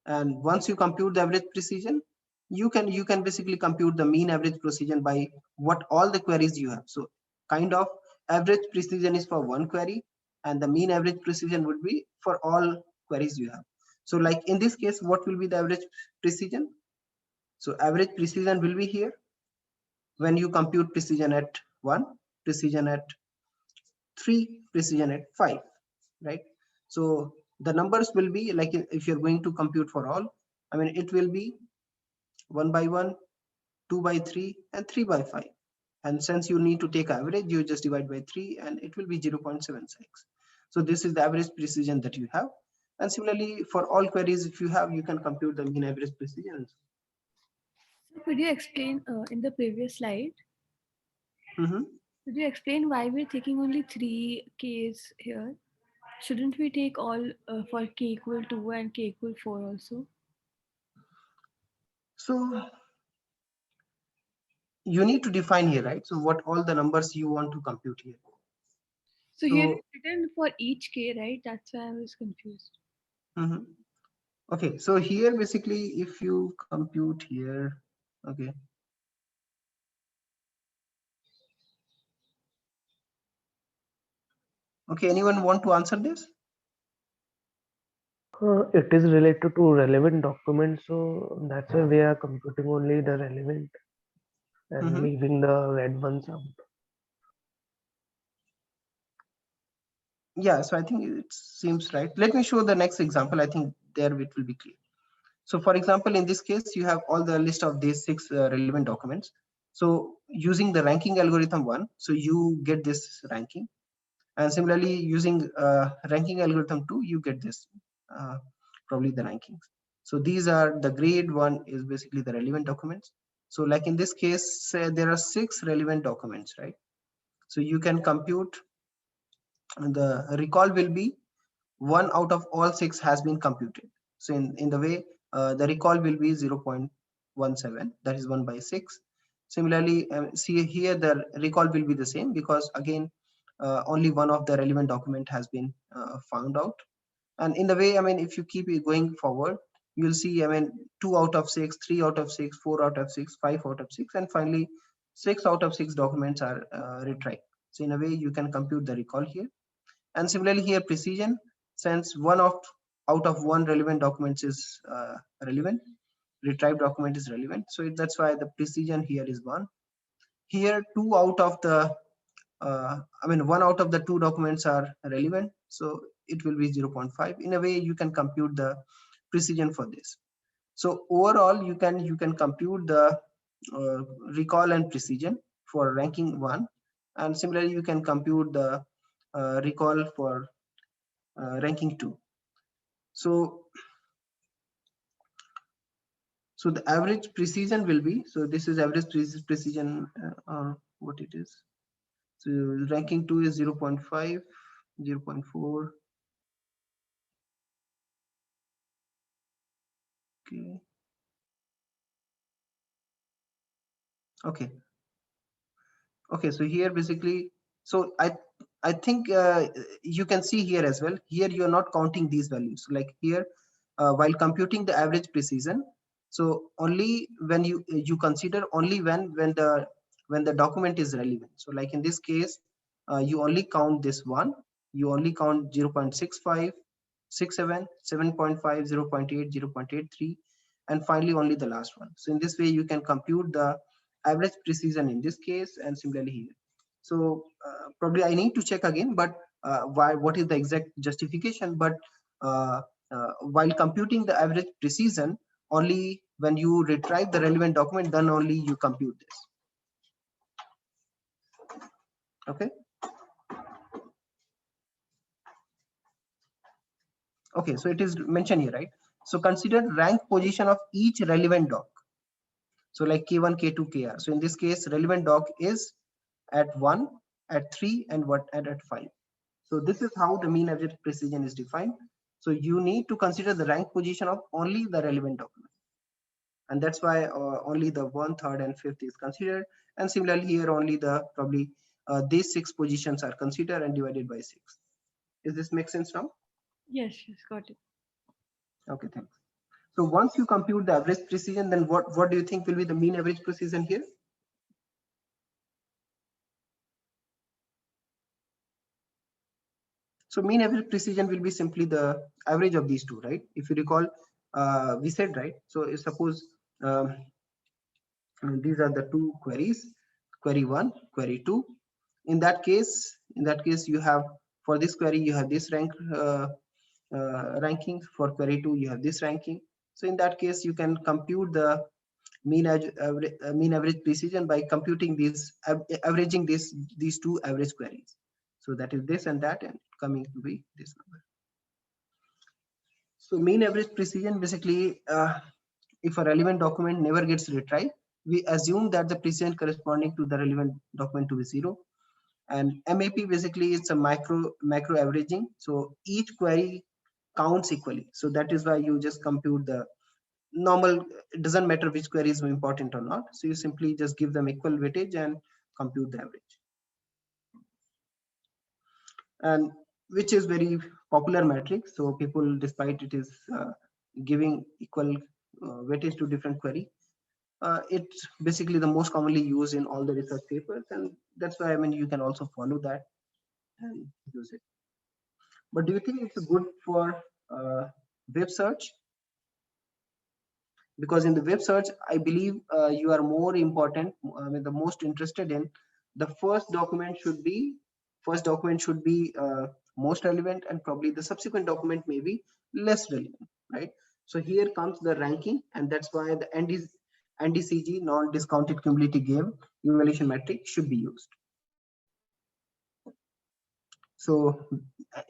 And once you compute the average precision, you can basically compute the mean average precision by what all the queries you have. So kind of average precision is for one query, and the mean average precision would be for all queries you have. So like in this case, what will be the average precision? So average precision will be here when you compute precision at 1, precision at 3, precision at 5, right? So the numbers will be like, if you're going to compute for all, I mean, it will be 1 by 1, 2 by 3, and 3 by 5. And since you need to take average, you just divide by 3 and it will be 0.76. So this is the average precision that you have. And similarly, for all queries, if you have, you can compute the mean average precision. So could you explain in the previous slide, Mm-hmm. could you explain why we're taking only 3Ks here? Shouldn't we take all for k equal 2 and k equal 4 also? So you need to define here, right? So what all the numbers you want to compute here. So here So it's written for each k, right? That's why I was confused. mm-hmm. Okay, so here basically if you compute here, okay. Okay, anyone want to answer this? It is related to relevant documents, so that's why we are computing only the relevant and leaving the red ones out. Yeah, so I think it seems right. Let me show the next example. I think there it will be clear. So for example, in this case, you have all the list of these 6 relevant documents. So using the ranking algorithm 1, so you get this ranking. And similarly, using ranking algorithm 2, you get this, probably the rankings. So these are the grade 1 is basically the relevant documents. So like in this case, say there are 6 relevant documents, right? So you can compute, the recall will be 1 out of all 6 has been computed. So in the way, the recall will be 0.17, that is 1 by 6. Similarly, see here the recall will be the same, because again, only one of the relevant document has been found out. And in the way, I mean, if you keep it going forward, you'll see, I mean, 2 out of 6, 3 out of 6, 4 out of 6, 5 out of 6, and finally 6 out of 6 documents are retried. So in a way, you can compute the recall here. And similarly here, precision, since out of 1 relevant documents is relevant, retrieved document is relevant. So that's why the precision here is 1. Here 2 out of the, 1 out of the 2 documents are relevant. So it will be 0.5. In a way, you can compute the precision for this. So overall, you can compute the recall and precision for ranking 1. And similarly, you can compute the recall for ranking 2. So the average precision will be, so this is average precision, or what it is. So ranking 2 is 0.5, 0.4, Okay. Okay. Okay. So here basically, so I think you can see here as well. Here you are not counting these values. Like here, while computing the average precision, so only when you consider only when the document is relevant. So like in this case, you only count this one. You only count 0.65, 67, 7.5, 0.8, 0.83, and finally only the last one. So in this way, you can compute the average precision in this case, and similarly here. So probably I need to check again, but what is the exact justification? But while computing the average precision, only when you retrieve the relevant document, then only you compute this. Okay. Okay, so it is mentioned here, right? So consider rank position of each relevant doc. So like K1, K2, KR. So in this case, relevant doc is at 1, at 3, and at 5. So this is how the mean average precision is defined. So you need to consider the rank position of only the relevant document. And that's why only the 1, 3rd, and 5th is considered. And similarly here, only the probably these 6 positions are considered and divided by 6. Does this make sense now? Yes, yes, got it. Okay, thanks. So once you compute the average precision, then what do you think will be the mean average precision here? So mean average precision will be simply the average of these two, right? If you recall, we said, right? So suppose these are the two queries, query 1, query 2. In that case, you have, for this query, you have this ranking. For query 2, you have this ranking. So in that case, you can compute the mean average precision by computing these, averaging these two average queries. So that is this and that, and coming to be this number. So mean average precision basically, if a relevant document never gets retrieved, we assume that the precision corresponding to the relevant document to be 0. And MAP basically is a macro averaging. So each query counts equally. So that is why you just compute the normal. It doesn't matter which query is important or not. So you simply just give them equal weightage and compute the average. And which is very popular metric. So people, despite it is giving equal weightage to different query, it's basically the most commonly used in all the research papers, and that's why you can also follow that and use it. But do you think it's good for web search? Because in the web search, I believe you are more important, the most interested in the first document should be most relevant, and probably the subsequent document may be less relevant, right? So here comes the ranking, and that's why the NDCG, non-discounted cumulative gain evaluation metric, should be used. So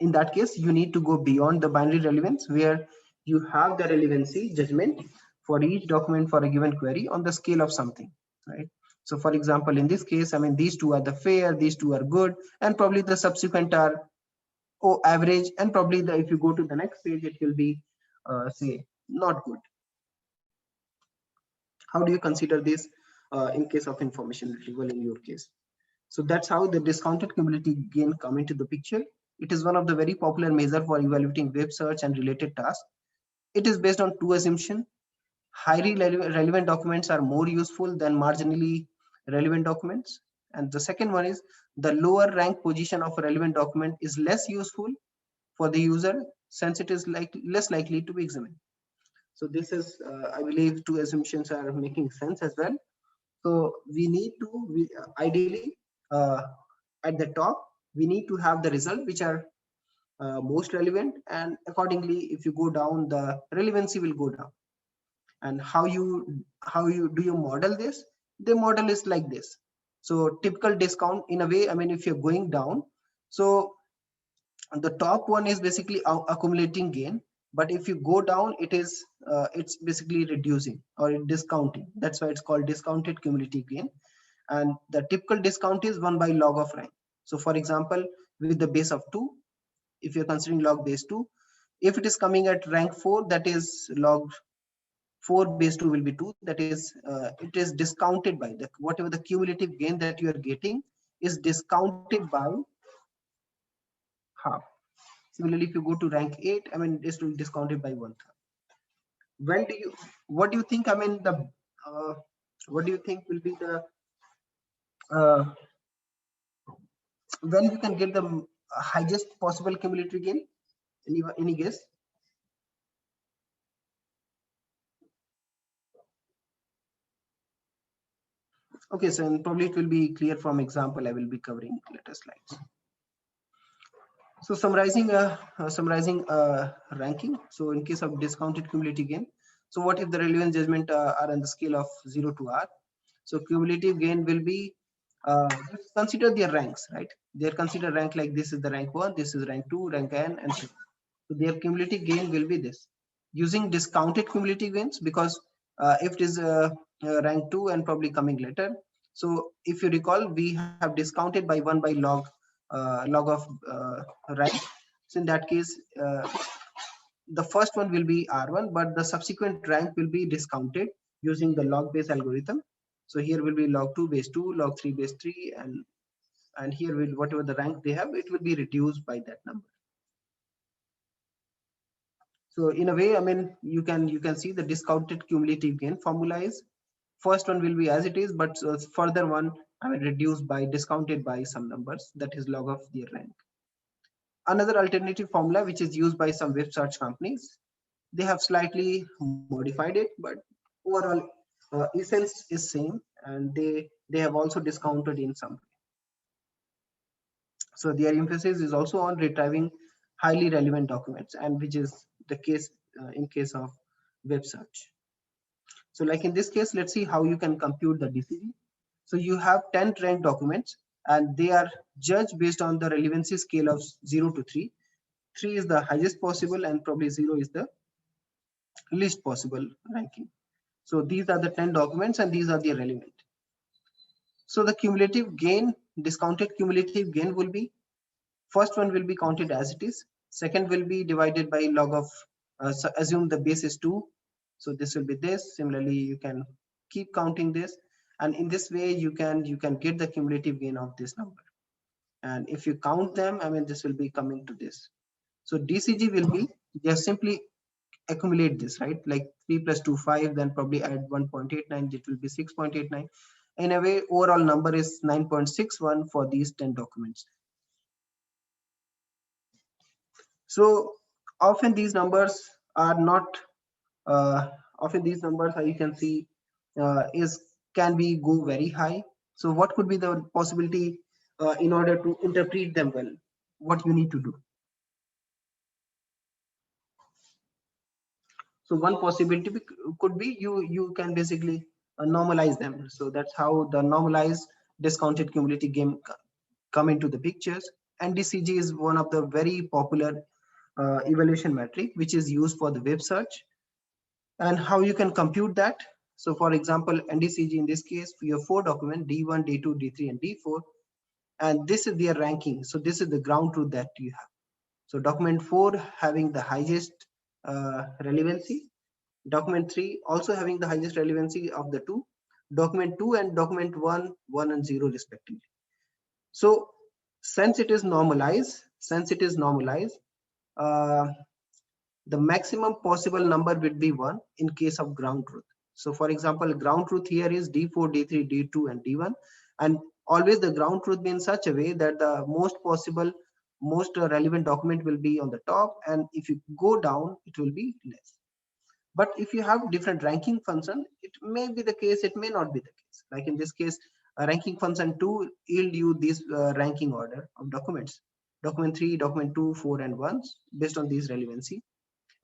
in that case, you need to go beyond the binary relevance, where you have the relevancy judgment for each document for a given query on the scale of something, right? So for example, in this case, these two are the fair, these two are good, and probably the subsequent are average, and probably if you go to the next page, it will be say not good. How do you consider this in case of information retrieval in your case? So that's how the discounted cumulative gain come into the picture. It is one of the very popular measure for evaluating web search and related tasks. It is based on two assumptions. Highly relevant documents are more useful than marginally relevant documents. And the second one is the lower rank position of a relevant document is less useful for the user, since it is less likely to be examined. So this is, I believe, two assumptions are making sense as well. So we need to, ideally, at the top, we need to have the result which are most relevant, and accordingly, if you go down, the relevancy will go down. And how you do you model this? The model is like this. So typical discount, in a way, if you're going down, so the top one is basically accumulating gain, but if you go down, it's basically reducing or discounting. That's why it's called discounted cumulative gain. And the typical discount is 1 by log of rank. So for example, with the base of 2, if you're considering log base 2, if it is coming at rank 4, that is log 4 base 2 will be 2. That is, it is discounted by the whatever the cumulative gain that you are getting is discounted by half. Similarly, if you go to rank 8, I mean, this will be discounted by 1/3. When do you, what do you think? I mean, the what do you think will be the when you can get the highest possible cumulative gain? Any guess? Okay, so probably it will be clear from example I will be covering later slides. So summarizing ranking. So in case of discounted cumulative gain, so what if the relevance judgment are on the scale of 0 to R? So cumulative gain will be just consider their ranks, right? They consider rank like this is the rank 1, this is rank 2, rank n, and so on. So their cumulative gain will be this. Using discounted cumulative gains, because if it is rank 2 and probably coming later. So if you recall, we have discounted by 1 by log of rank. So in that case, the first one will be R1, but the subsequent rank will be discounted using the log based algorithm. So here will be log 2 base 2, log 3 base 3, and here will whatever the rank they have, it will be reduced by that number. So in a way, I mean, you can see the discounted cumulative gain formula is first one will be as it is, but further one I mean reduced by discounted by some numbers, that is log of their rank. Another alternative formula which is used by some web search companies, they have slightly modified it, but overall essence is same, and they have also discounted in some way. So their emphasis is also on retrieving highly relevant documents, and which is the case in case of web search. So like in this case, let's see how you can compute the DCG. So you have 10 ranked documents, and they are judged based on the relevancy scale of 0 to 3. 3 is the highest possible, and probably 0 is the least possible ranking. So these are the 10 documents, and these are the relevant. So the cumulative gain, discounted cumulative gain will be, first one will be counted as it is. Second will be divided by log of, so assume the base is 2. So this will be this. Similarly, you can keep counting this. And in this way, you can get the cumulative gain of this number. And if you count them, I mean, this will be coming to this. So DCG will be just simply accumulate this, right? Like 3 plus 2, 5, then probably add 1.89, it will be 6.89. In a way, overall number is 9.61 for these 10 documents. So often these numbers are not, often these numbers you can see can be go very high. So what could be the possibility in order to interpret them well? What you need to do? So one possibility could be you can basically normalize them. So that's how the normalized discounted cumulative gain come into the pictures. NDCG is one of the very popular evaluation metric which is used for the web search. And how you can compute that? So for example, NDCG in this case, for your 4 documents, D1, D2, D3, and D4, and this is their ranking. So this is the ground truth that you have. So document 4 having the highest relevancy, document 3 also having the highest relevancy of the 2, document 2 and document 1, 1 and 0 respectively. So since it is normalized, the maximum possible number would be 1 in case of ground truth. So for example, ground truth here is D4, D3, D2, and D1, and always the ground truth be in such a way that the most relevant document will be on the top, and if you go down, it will be less. But if you have different ranking function, it may be the case, it may not be the case. Like in this case, a ranking function 2 yield you this ranking order of documents. Document 3, document 2, 4, and 1 based on these relevancy.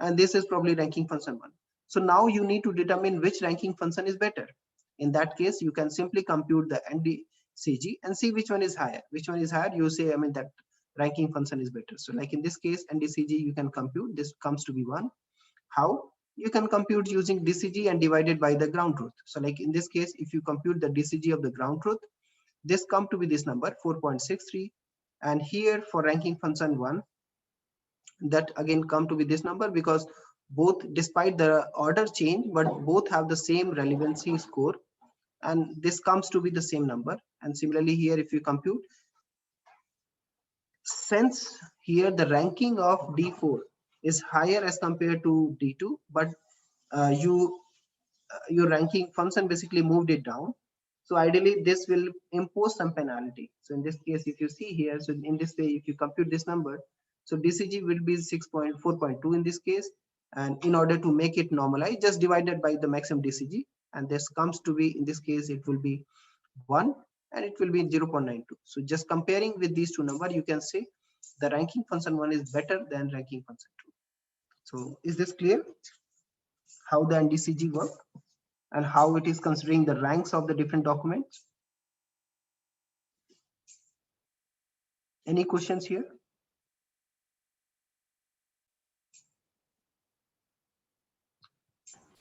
And this is probably ranking function 1. So now you need to determine which ranking function is better. In that case, you can simply compute the NDCG and see which one is higher. Which one is higher, you say, I mean, that ranking function is better. So like in this case, NDCG you can compute, this comes to be 1. How? You can compute using DCG and divided by the ground truth. So like in this case, if you compute the DCG of the ground truth, this come to be this number 4.63. And here for ranking function 1, that again come to be this number, because both despite the order change, but both have the same relevancy score, and this comes to be the same number. And similarly here, if you compute, since here the ranking of D4 is higher as compared to D2, but your ranking function basically moved it down. So ideally this will impose some penalty. So in this case, if you see here, so in this way, if you compute this number, so DCG will be 6.4.2 in this case. And in order to make it normalize, just divided by the maximum DCG. And this comes to be, in this case, it will be 1 and it will be 0.92. So just comparing with these two numbers, you can say the ranking function 1 is better than ranking function 2. So is this clear? How the NDCG work and how it is considering the ranks of the different documents? Any questions here?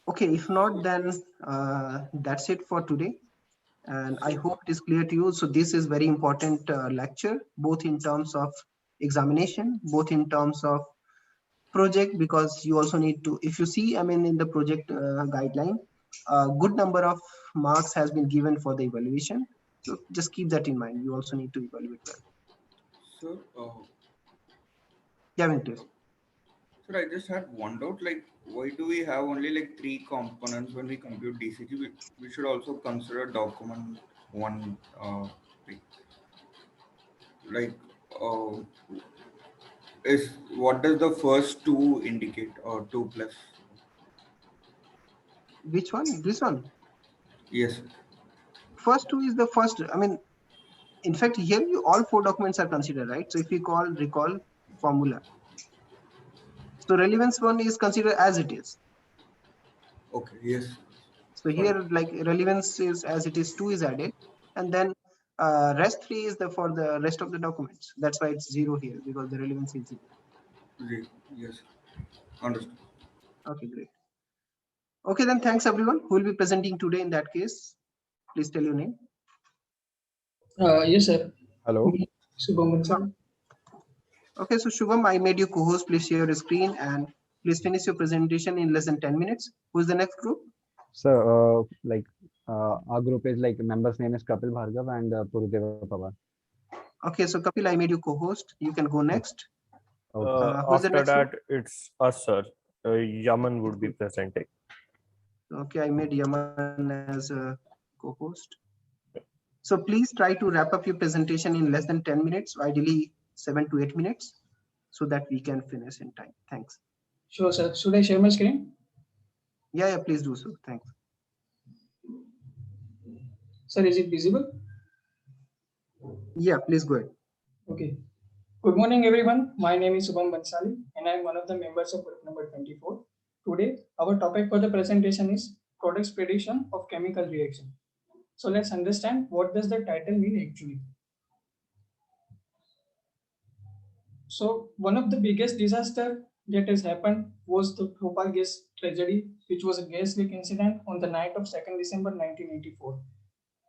Okay, if not, then that's it for today. And I hope it is clear to you. So this is very important lecture, both in terms of examination, both in terms of project, because you also need to, if you see, I mean, in the project guideline, a good number of marks has been given for the evaluation. So just keep that in mind. You also need to evaluate well. So, Yeah, Venkat. sir, I just had one doubt. Like, why do we have only like 3 components when we compute DCG? We should also consider document one. Like, like, uh, is what does the first two indicate, or 2 plus? Which one? This one? Yes. First two is the first. I mean, in fact, here you all 4 documents are considered, right? So if you recall formula. So relevance 1 is considered as it is. Okay. Yes. So here, like relevance is as it is, 2 is added, and then rest 3 is the for the rest of the documents. That's why it's 0 here, because the relevance is 0. Yes. Understood. Okay, great. Okay, then thanks everyone who will be presenting today. In that case, please tell your name. Yes, sir. Hello. Shubham Bansal. Okay, so Shubham, I made you co-host. Please share your screen and please finish your presentation in less than 10 minutes. Who is the next group? So, our group is like member's name is Kapil Bhargav and Purudeva Pawar. Okay, so Kapil, I made you co-host. You can go next. After that, it's us, sir. Yaman would be presenting. Okay, I made Yaman as a co-host. So please try to wrap up your presentation in less than 10 minutes, ideally 7 to 8 minutes, so that we can finish in time. Thanks. Sure, sir. Should I share my screen? Yeah, please do so. Thanks. Sir, is it visible? Yeah, please go ahead. Okay. Good morning, everyone. My name is Shubham Bansali, and I am one of the members of group number 24. Today, our topic for the presentation is products prediction of chemical reaction. So let's understand what does the title mean actually. So one of the biggest disaster that has happened was the Bhopal gas tragedy, which was a gas leak incident on the night of 2nd December 1984.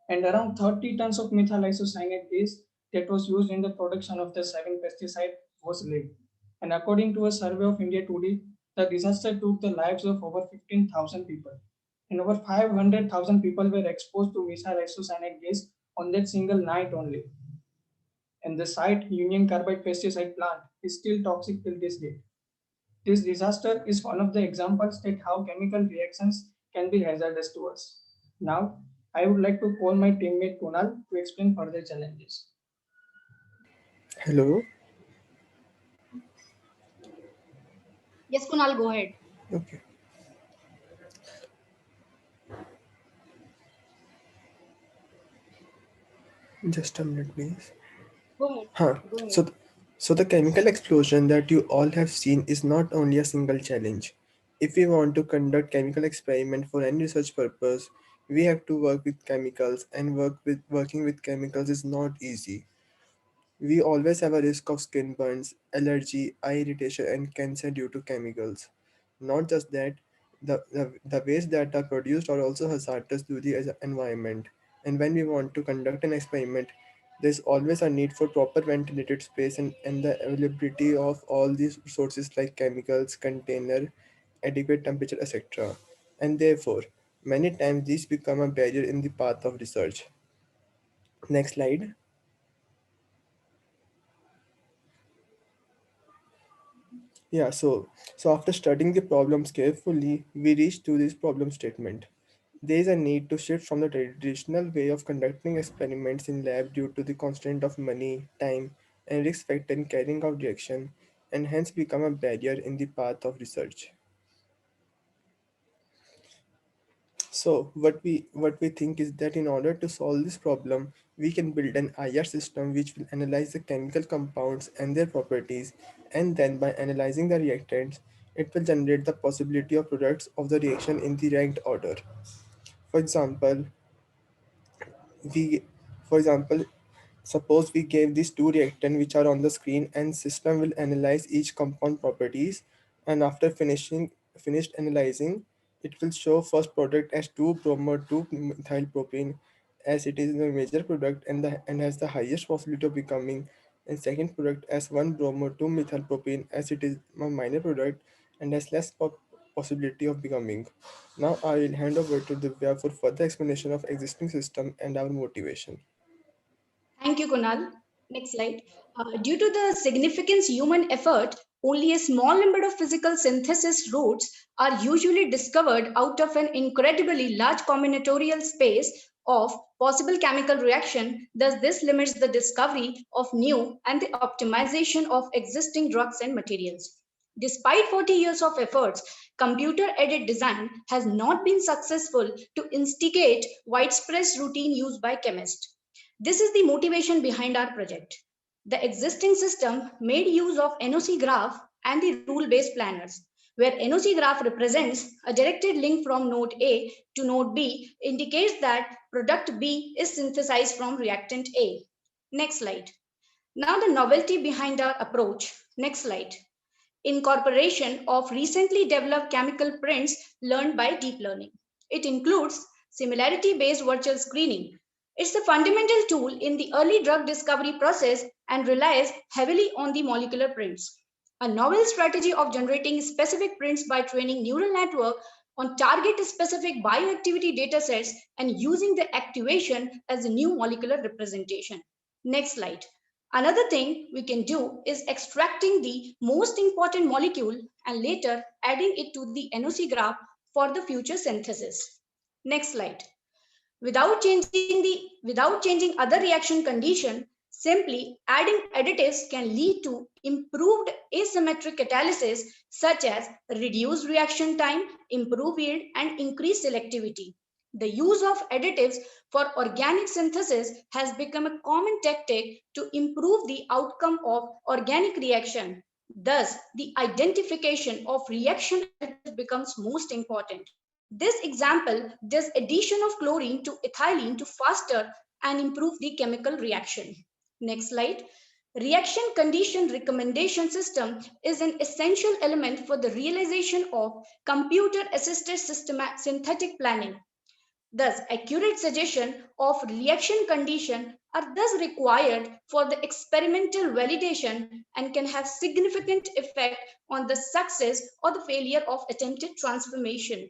And around 30 tons of methyl isocyanate gas that was used in the production of the 7 pesticide was leaked. And according to a survey of India Today, the disaster took the lives of over 15,000 people. And over 500,000 people were exposed to methyl isocyanate gas on that single night only. And the site Union Carbide pesticide plant is still toxic till this day. This disaster is one of the examples that how chemical reactions can be hazardous to us. Now, I would like to call my teammate Kunal to explain further challenges. Hello. Yes, Kunal, go ahead. Okay. Just a minute, please. Go ahead. Go ahead. So the chemical explosion that you all have seen is not only a single challenge. If we want to conduct chemical experiment for any research purpose, we have to work with chemicals, and working with chemicals is not easy. We always have a risk of skin burns, allergy, eye irritation, and cancer due to chemicals. Not just that, the waste that are produced are also hazardous to the environment. And when we want to conduct an experiment, there's always a need for proper ventilated space and the availability of all these resources like chemicals, container, adequate temperature, etc. And therefore, many times these become a barrier in the path of research. Next slide. Yeah, so after studying the problems carefully, we reach to this problem statement. There is a need to shift from the traditional way of conducting experiments in lab due to the constraint of money, time, and risk factor in carrying out reaction, and hence become a barrier in the path of research. So what we think is that in order to solve this problem, we can build an IR system which will analyze the chemical compounds and their properties, and then by analyzing the reactants, it will generate the possibility of products of the reaction in the ranked order. For example, we for example suppose we gave these two reactants which are on the screen, and system will analyze each compound properties, and after finished analyzing, it will show first product as 2-bromo 2-methylpropene, as it is the major product and has the highest possibility of becoming, and second product as 1-bromo 2-methylpropene, as it is a minor product and has less possibility of becoming. Now I will hand over to Divya for further explanation of existing system and our motivation. Thank you, Kunal. Next slide. Due to the significant human effort, only a small number of physical synthesis routes are usually discovered out of an incredibly large combinatorial space of possible chemical reaction. Thus, this limits the discovery of new and the optimization of existing drugs and materials. Despite 40 years of efforts, computer-aided design has not been successful to instigate widespread routine use by chemists. This is the motivation behind our project. The existing system made use of NOC graph and the rule-based planners, where NOC graph represents a directed link from node A to node B, indicates that product B is synthesized from reactant A. Next slide. Now the novelty behind our approach. Next slide. Incorporation of recently developed chemical prints learned by deep learning. It includes similarity-based virtual screening. It's the fundamental tool in the early drug discovery process and relies heavily on the molecular prints. A novel strategy of generating specific prints by training neural network on target-specific bioactivity datasets and using the activation as a new molecular representation. Next slide. Another thing we can do is extracting the most important molecule and later adding it to the NOC graph for the future synthesis. Next slide. Without changing other reaction condition, simply adding additives can lead to improved asymmetric catalysis such as reduced reaction time, improved yield, and increased selectivity. The use of additives for organic synthesis has become a common tactic to improve the outcome of organic reaction. Thus, the identification of reaction becomes most important. This example does addition of chlorine to ethylene to faster and improve the chemical reaction. Next slide. Reaction condition recommendation system is an essential element for the realization of computer-assisted synthetic planning. Thus, accurate suggestion of reaction condition are thus required for the experimental validation and can have significant effect on the success or the failure of attempted transformation.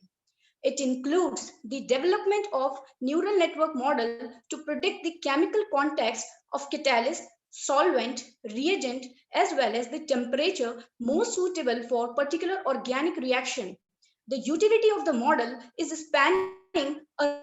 It includes the development of neural network model to predict the chemical context of catalyst, solvent, reagent, as well as the temperature most suitable for particular organic reaction. The utility of the model is spanning a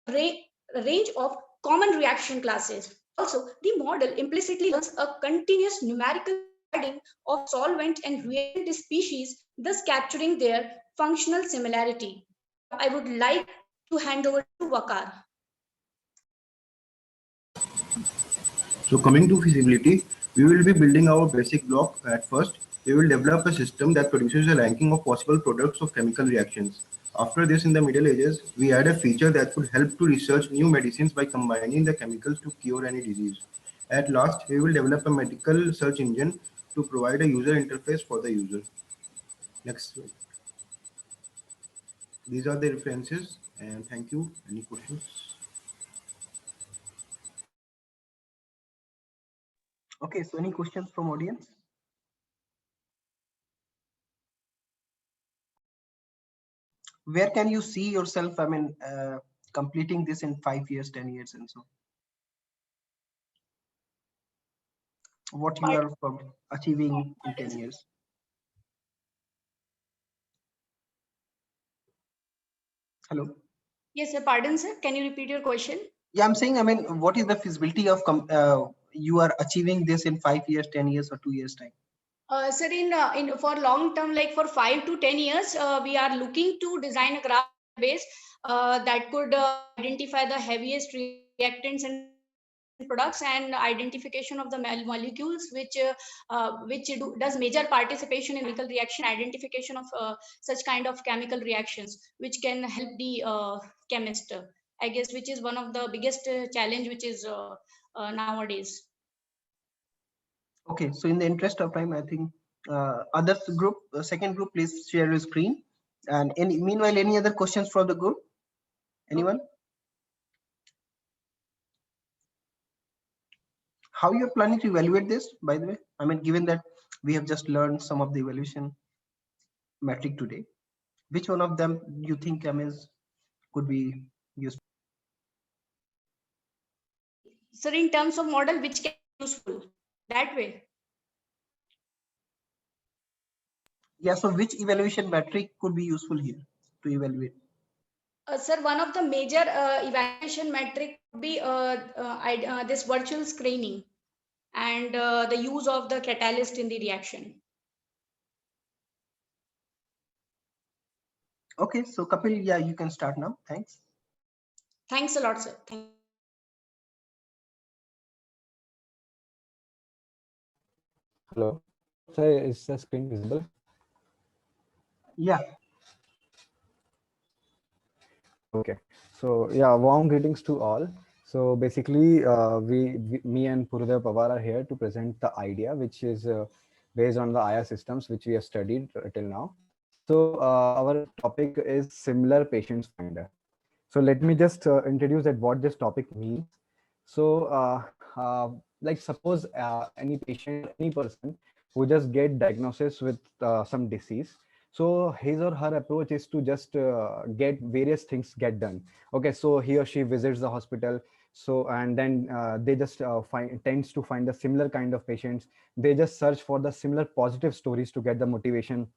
range of common reaction classes. Also, the model implicitly learns a continuous numerical adding of solvent and reagent species, thus capturing their functional similarity. I would like to hand over to Waqar. So coming to feasibility, we will be building our basic block at first. We will develop a system that produces a ranking of possible products of chemical reactions. After this, in the Middle Ages, we add a feature that could help to research new medicines by combining the chemicals to cure any disease. At last, we will develop a medical search engine to provide a user interface for the user. Next slide. These are the references, and thank you. Any questions? Okay, so any questions from audience? where can you see yourself, I mean, completing this in 5 years, 10 years, and so what you are achieving in 10 years? Hello. Yes, sir. Pardon, sir. Can you repeat your question? Yeah, I'm saying, I mean, what is the feasibility of you are achieving this in 5 years, 10 years, or 2 years time? Sir, in for long term, like for 5 to 10 years, we are looking to design a graph database that could identify the heaviest reactants and products and identification of the molecules which does major participation in chemical reaction, identification of such kind of chemical reactions which can help the chemist, I guess, which is one of the biggest challenge which is nowadays. Okay, so in the interest of time, I think others group, second group, please share your screen. And meanwhile, any other questions from the group? Anyone? How you're planning to evaluate this, by the way? I mean, given that we have just learned some of the evaluation metric today, which one of them you think could be useful? So in terms of model, which can be useful that way? Yeah, so which evaluation metric could be useful here to evaluate? Sir, one of the major evaluation metric would be this virtual screening and the use of the catalyst in the reaction. Okay, so Kapil, yeah, you can start now. Thanks. Thanks a lot, sir. Hello. Sir, is the screen visible? Yeah. Okay. So yeah, warm greetings to all. So basically, me and Purudev Pawar are here to present the idea, which is based on the IR systems, which we have studied till now. So our topic is similar patients finder. So let me just introduce that what this topic means. So like suppose any patient, any person who just get diagnosis with some disease. So his or her approach is to just get various things get done. Okay, so he or she visits the hospital. So and then they just tends to find a similar kind of patients. They just search for the similar positive stories to get the motivation.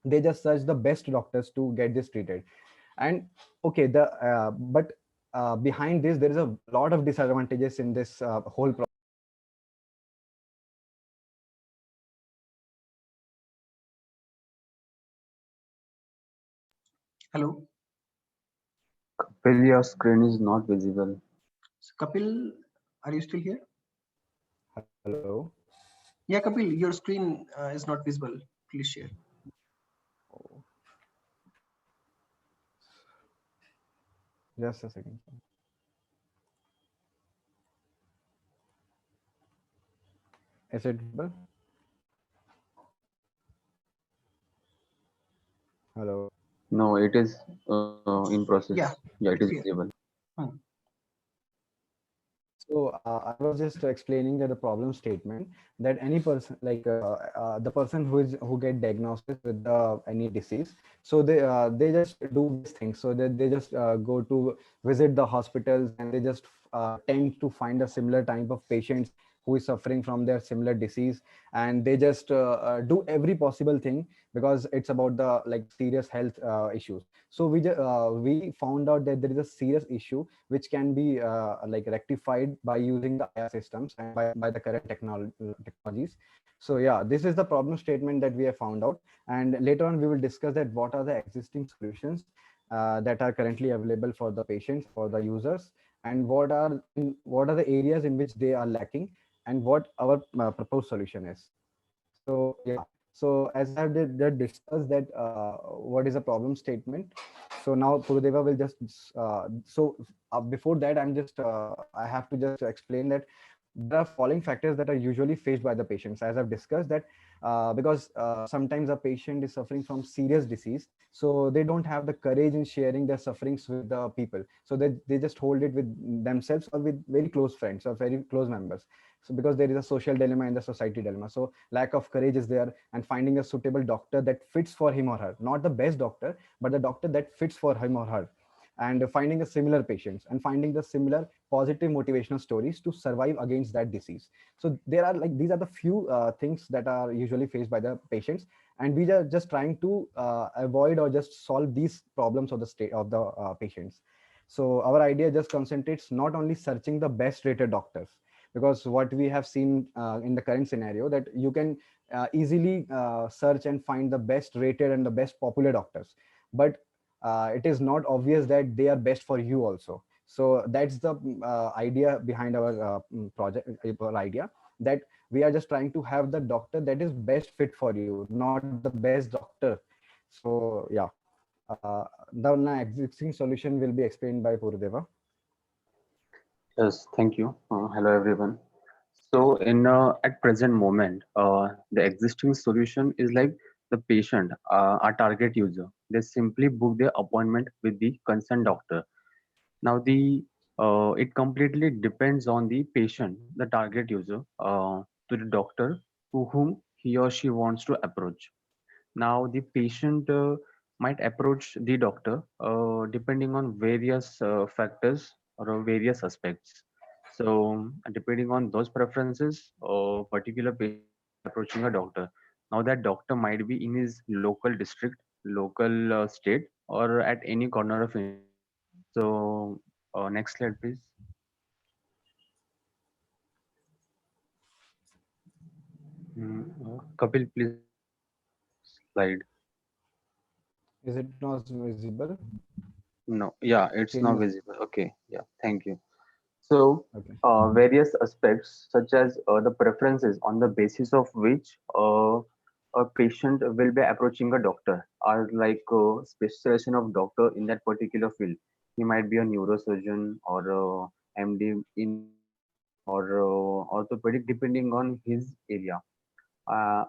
They just search the best doctors to get this treated. And okay, but behind this there is a lot of disadvantages in this whole process. Hello. Kapil, your screen is not visible. So Kapil, are you still here? Hello. Yeah, Kapil, your screen is not visible. Please share. Just a second. Is it visible? Hello. No, it is in process. Yeah, it is clear. visible. So I was just explaining that the problem statement that any person like the person who get diagnosis with any disease, so they just do these things. So they just go to visit the hospitals and they just tend to find a similar type of patients who is suffering from their similar disease, and they just do every possible thing because it's about the like serious health issues. So we found out that there is a serious issue which can be like rectified by using the IR systems and by the current technologies. So yeah, this is the problem statement that we have found out, and later on we will discuss that what are the existing solutions that are currently available for the patients, for the users, and what are the areas in which they are lacking, and what our proposed solution is. So yeah, so as I did discuss that what is a problem statement. So now Purudeva will just before that I have to just explain that there are following factors that are usually faced by the patients, as I've discussed that because sometimes a patient is suffering from serious disease, so they don't have the courage in sharing their sufferings with the people, so they just hold it with themselves or with very close friends or very close members. So because there is a social dilemma and the society dilemma, so lack of courage is there, and finding a suitable doctor that fits for him or her, not the best doctor, but the doctor that fits for him or her, and finding a similar patients and finding the similar positive motivational stories to survive against that disease. So there are like, these are the few things that are usually faced by the patients, and we are just trying to avoid or just solve these problems of the state of the patients. So our idea just concentrates not only searching the best rated doctors, because what we have seen in the current scenario, that you can easily search and find the best rated and the best popular doctors, but it is not obvious that they are best for you also. So that's the idea behind our project, our idea, that we are just trying to have the doctor that is best fit for you, not the best doctor. So yeah, the existing solution will be explained by Purdeva. Yes, thank you. Hello, everyone. So in at present moment, the existing solution is like the patient, our target user. They simply book their appointment with the concerned doctor. Now it completely depends on the patient, the target user, to the doctor to whom he or she wants to approach. Now the patient might approach the doctor depending on various factors or various aspects. So depending on those preferences, particular patient approaching a doctor. Now that doctor might be in his local district, local state, or at any corner of India. So next slide, please. Kapil, please slide. Is it not visible? No, yeah, it's Can not you? visible. Okay, yeah, thank you. So, Okay. various aspects such as the preferences on the basis of which a patient will be approaching a doctor are like specialization of doctor in that particular field. He might be a neurosurgeon or MD in or orthopedic, depending on his area.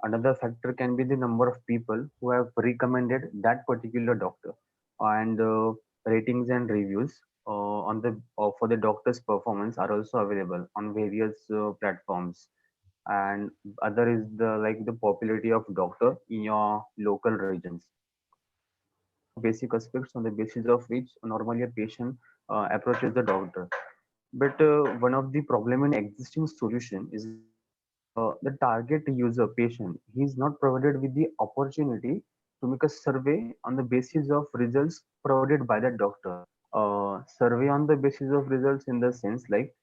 Another factor can be the number of people who have recommended that particular doctor, and ratings and reviews on the for the doctor's performance are also available on various platforms. And other is the like the popularity of doctor in your local regions. Basic aspects on the basis of which normally a patient approaches the doctor. But one of the problem in existing solution is the target user patient, he is not provided with the opportunity to make a survey on the basis of results provided by the doctor. Survey on the basis of results in the sense like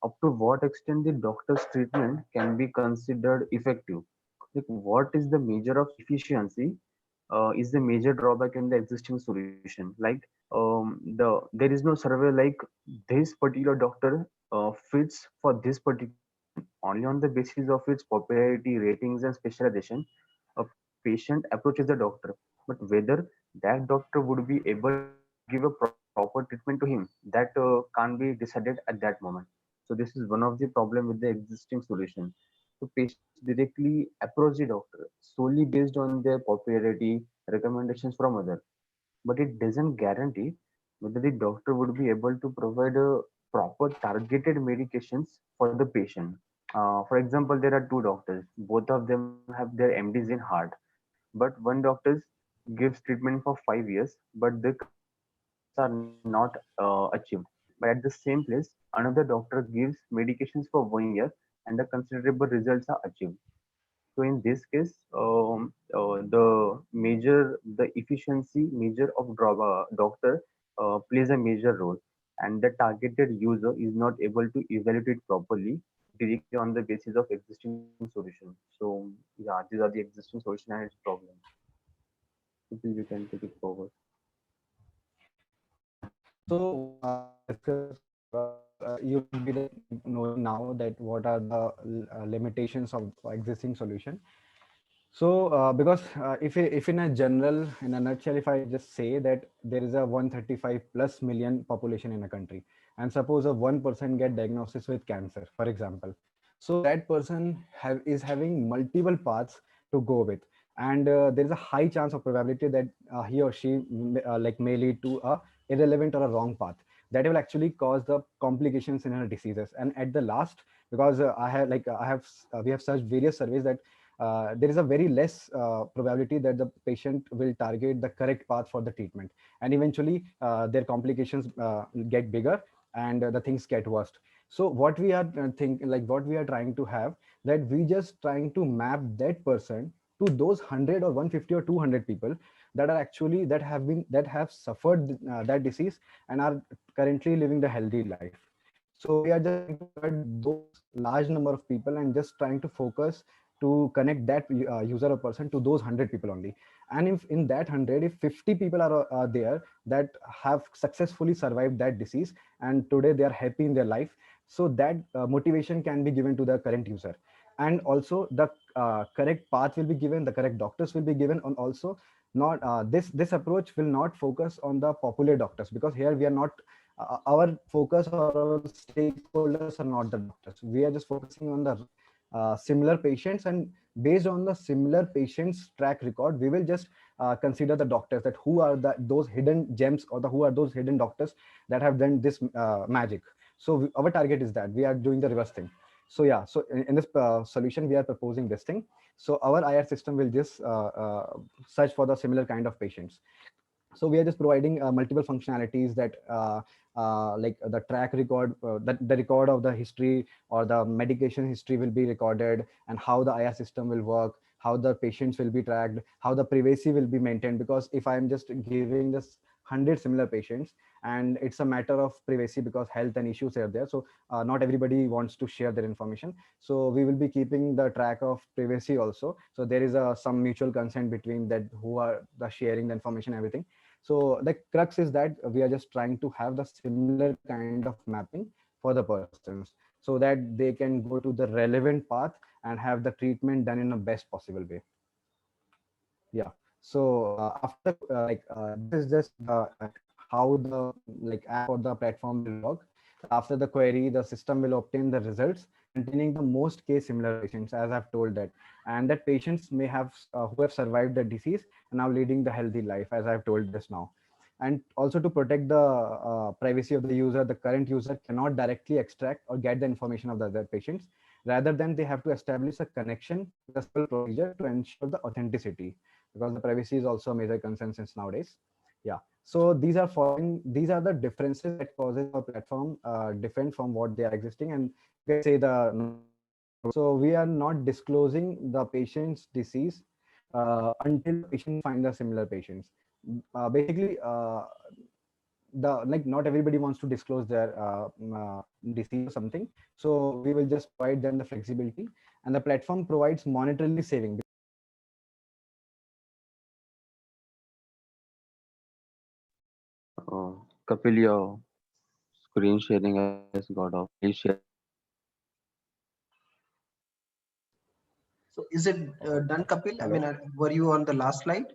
up to what extent the doctor's treatment can be considered effective. Like what is the measure of efficiency is the major drawback in the existing solution. Like there is no survey like this particular doctor fits for this particular only on the basis of its popularity, ratings, and specialization. A patient approaches the doctor, but whether that doctor would be able to give a proper treatment to him, that can't be decided at that moment. So this is one of the problem with the existing solution. So patients directly approach the doctor solely based on their popularity, recommendations from others, but it doesn't guarantee whether the doctor would be able to provide proper targeted medications for the patient. For example, there are two doctors. Both of them have their MDs in heart, but one doctor gives treatment for 5 years, but the results are not achieved. But at the same place, another doctor gives medications for 1 year, and the considerable results are achieved. So in this case, the efficiency measure of doctor plays a major role, and the targeted user is not able to evaluate it properly directly on the basis of existing solution. So yeah, these are the existing solution and its problem. So please you can take it forward. So you will be knowing now that what are the limitations of existing solution. So because if in a general, in a nutshell, if I just say that there is a 135 plus million population in a country, and suppose a 1% get diagnosis with cancer, for example, so that person is having multiple paths to go with, and there is a high chance of probability that he or she like may lead to a irrelevant or a wrong path that will actually cause the complications in her diseases, and at the last because we have searched various surveys that there is a very less probability that the patient will target the correct path for the treatment, and eventually their complications get bigger and the things get worse. So what we are what we are trying to have, that we just trying to map that person to those 100 or 150 or 200 people that are actually that have suffered that disease and are currently living the healthy life. So we are just trying to cut those large number of people and just trying to focus to connect that user or person to those 100 people only. And if in that 100, if 50 people are there that have successfully survived that disease and today they are happy in their life, so that motivation can be given to the current user. And also the correct path will be given, the correct doctors will be given, and also not this approach will not focus on the popular doctors, because here we are not our focus or our stakeholders are not the doctors. We are just focusing on the similar patients, and based on the similar patients track record, we will just consider the doctors, that who are those hidden gems, or who are those hidden doctors that have done this magic. So our target is that we are doing the reverse thing. So yeah, so in this solution we are proposing this thing. So our IR system will just search for the similar kind of patients. So we are just providing multiple functionalities that like the track record, the record of the history or the medication history will be recorded, and how the IR system will work, how the patients will be tracked, how the privacy will be maintained. Because if I'm just giving this 100 similar patients, and it's a matter of privacy because health and issues are there, so not everybody wants to share their information. So we will be keeping the track of privacy also. So there is some mutual consent between that who are the sharing the information, everything. So the crux is that we are just trying to have the similar kind of mapping for the persons, so that they can go to the relevant path and have the treatment done in the best possible way. Yeah. So after this is just how the app or the platform will work. After the query, the system will obtain the results containing the most case similar patients, as I've told that, and that patients may have who have survived the disease and now leading the healthy life, as I've told this now. And also to protect the privacy of the user, the current user cannot directly extract or get the information of the other patients. Rather than they have to establish a connection with a simple procedure to ensure the authenticity, because the privacy is also a major concern since nowadays. Yeah. So these are the differences that causes our platform different from what they are existing. And you can say so we are not disclosing the patient's disease until the patient find the similar patients. Basically, not everybody wants to disclose their disease or something. So we will just provide them the flexibility, and the platform provides monetarily saving. Kapil, your screen sharing has got off. Please share. So is it done, Kapil? I Hello? mean, were you on the last slide?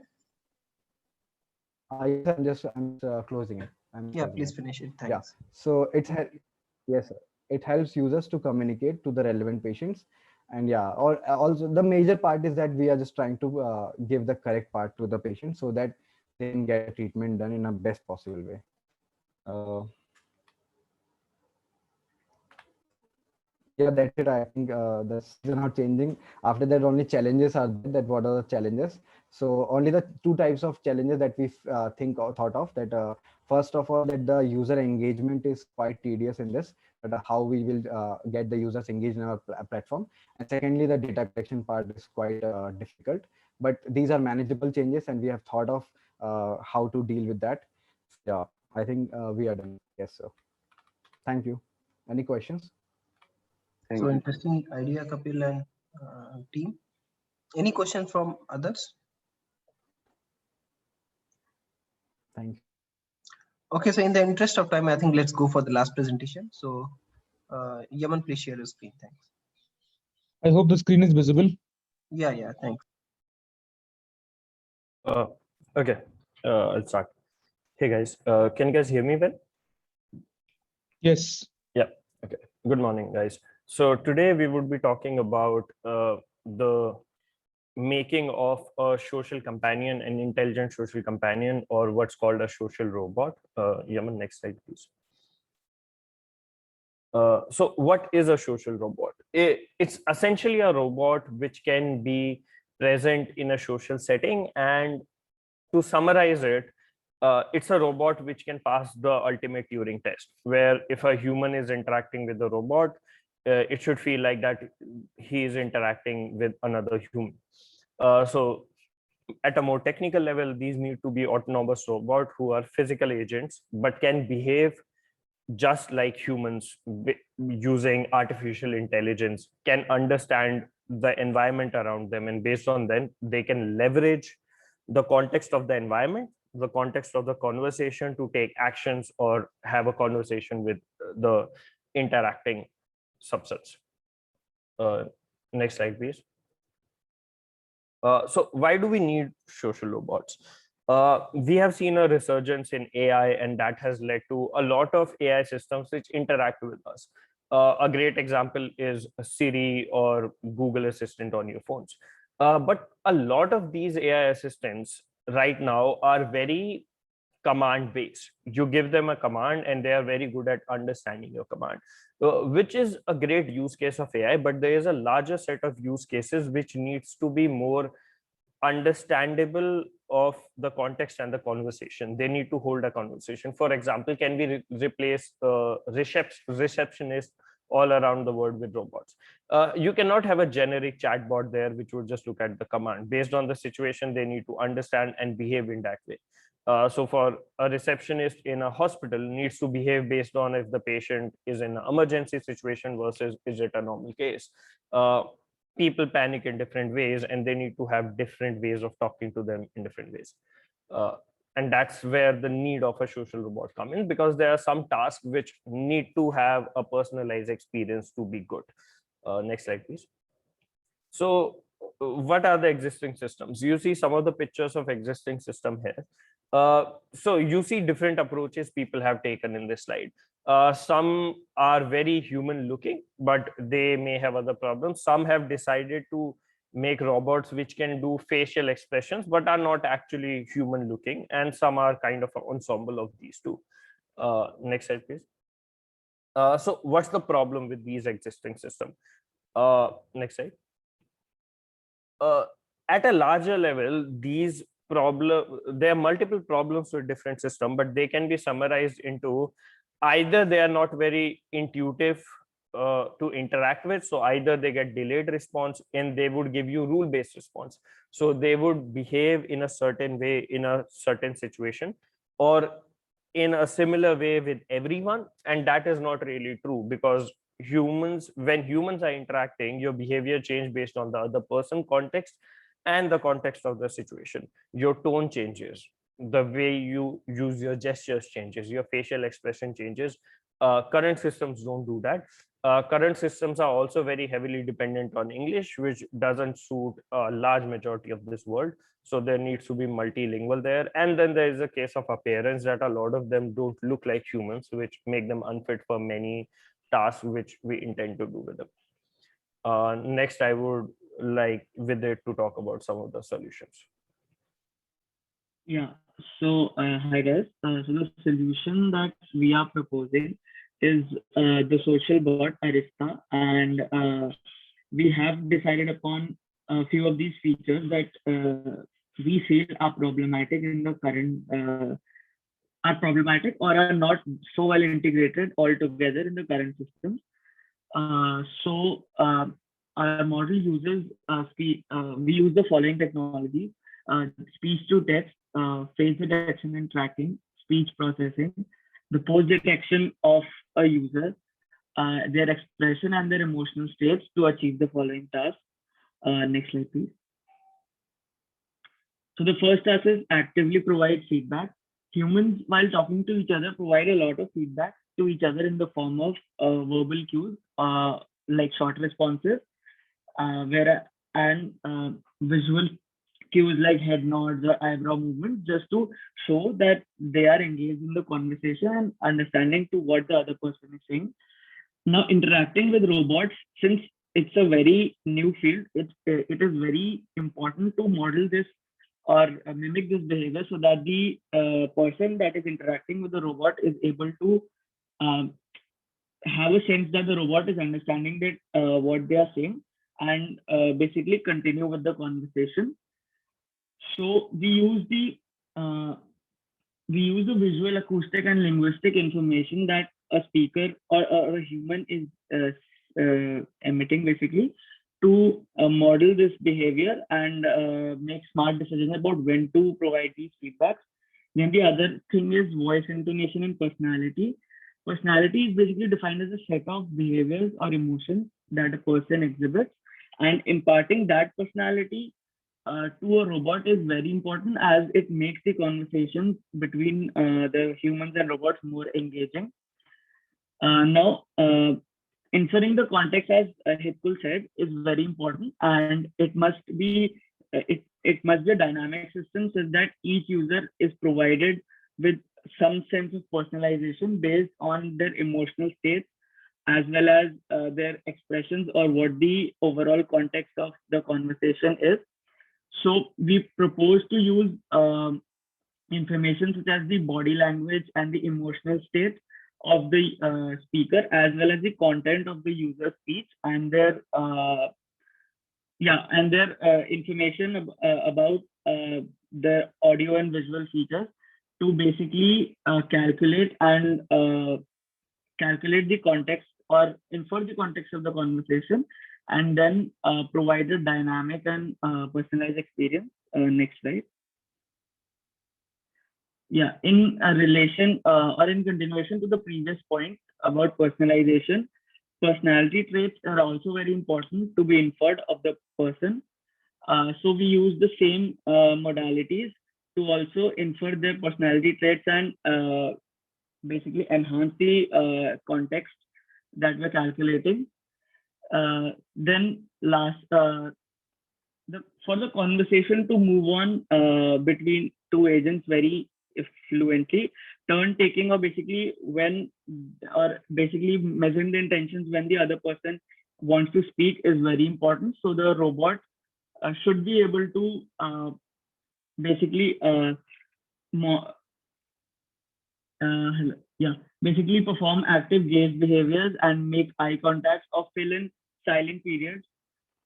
Yes, I'm just closing it. Yeah, please finish it. Yeah. Thanks. So yes, sir. It helps users to communicate to the relevant patients. And yeah, or also the major part is that we are just trying to give the correct part to the patient, so that they can get treatment done in a best possible way. Yeah, that's it. I think the slides are not changing. After that, only challenges are there. That what are the challenges? So only the two types of challenges that we think or thought of. That first of all, that the user engagement is quite tedious in this. But how we will get the users engaged in our platform. And secondly, the data collection part is quite difficult. But these are manageable changes, and we have thought of how to deal with that. Yeah, I think we are done. Yes, sir. Thank you. Any questions? So interesting idea, Kapil and team. Any questions from others? Thank you. Okay, so in the interest of time, I think let's go for the last presentation. So Yaman, please share your screen. Thanks. I hope the screen is visible. Yeah, thanks. Okay, I'll start. Hey guys, can you guys hear me well? Yes. Yeah, okay. Good morning, guys. So today we would be talking about the making of a social companion, an intelligent social companion, or what's called a social robot. Yaman, next slide, please. So what is a social robot? It's essentially a robot which can be present in a social setting, and to summarize it, it's a robot which can pass the ultimate Turing test, where if a human is interacting with a robot, it should feel like that he is interacting with another human. So at a more technical level, these need to be autonomous robots who are physical agents, but can behave just like humans using artificial intelligence, can understand the environment around them, and based on them, they can leverage the context of the environment, the context of the conversation to take actions or have a conversation with the interacting subsets. Next slide, please. So why do we need social robots? We have seen a resurgence in AI, and that has led to a lot of AI systems which interact with us. A great example is Siri or Google Assistant on your phones. But a lot of these AI assistants right now are very command based. You give them a command and they are very good at understanding your command, which is a great use case of AI, but there is a larger set of use cases which needs to be more understandable of the context and the conversation. They need to hold a conversation. For example, can we replace receptionists all around the world with robots? You cannot have a generic chatbot there which would just look at the command. Based on the situation, they need to understand and behave in that way. So for a receptionist in a hospital needs to behave based on if the patient is in an emergency situation versus is it a normal case. People panic in different ways, and they need to have different ways of talking to them in different ways. And that's where the need of a social robot comes in, because there are some tasks which need to have a personalized experience to be good. Next slide, please. So what are the existing systems? You see some of the pictures of existing system here. So you see different approaches people have taken in this slide. Some are very human looking, but they may have other problems. Some have decided to make robots which can do facial expressions, but are not actually human looking. And some are kind of an ensemble of these two. Next slide, please. So what's the problem with these existing systems? Next slide. At a larger level, these there are multiple problems with different systems, but they can be summarized into either they are not very intuitive to interact with. So either they get delayed response and they would give you rule-based response. So they would behave in a certain way in a certain situation, or in a similar way with everyone. And that is not really true, because when humans are interacting, your behavior changes based on the other person context and the context of the situation. Your tone changes, the way you use your gestures changes, your facial expression changes. Current systems don't do that. Current systems are also very heavily dependent on English, which doesn't suit a large majority of this world. So there needs to be multilingual there. And then there is a case of appearance that a lot of them don't look like humans, which make them unfit for many tasks which we intend to do with them. Next, I would like Vidit to talk about some of the solutions. Yeah, so hi guys. So the solution that we are proposing is the social bot Arista, and we have decided upon a few of these features that we feel are problematic in the current or are not so well integrated altogether in the current systems. Our model uses we use the following technologies: speech to text, face detection and tracking, speech processing, the pose detection of a user, their expression and their emotional states to achieve the following tasks. Next slide, please. So the first task is actively provide feedback. Humans, while talking to each other, provide a lot of feedback to each other in the form of verbal cues, like short responses, and visual cues like head nods or eyebrow movements, just to show that they are engaged in the conversation and understanding to what the other person is saying. Now, interacting with robots, since it's a very new field, it is very important to model this or mimic this behavior so that the person that is interacting with the robot is able to have a sense that the robot is understanding that what they are saying, and basically continue with the conversation. So uh, we use the visual, acoustic, and linguistic information that a speaker or a human is emitting, basically, to model this behavior and make smart decisions about when to provide these feedbacks. Then the other thing is voice intonation and personality. Personality is basically defined as a set of behaviors or emotions that a person exhibits, and imparting that personality to a robot is very important, as it makes the conversation between the humans and robots more engaging. Now, inferring the context, as Hitkul said, is very important, and it must be a dynamic system so that each user is provided with some sense of personalization based on their emotional states, as well as their expressions, or what the overall context of the conversation is. So we propose to use information such as the body language and the emotional state of the speaker, as well as the content of the user speech, and their information about the audio and visual features, to basically calculate the context, or infer the context of the conversation, and then provide a dynamic and personalized experience. Next slide. Yeah, in relation or in continuation to the previous point about personalization, personality traits are also very important to be inferred of the person. So we use the same modalities to also infer their personality traits and basically enhance the context that we're calculating. Then for the conversation to move on between two agents very fluently, turn taking, or basically measuring the intentions when the other person wants to speak, is very important. So the robot should be able to basically basically perform active gaze behaviors and make eye contact, or fill in silent periods,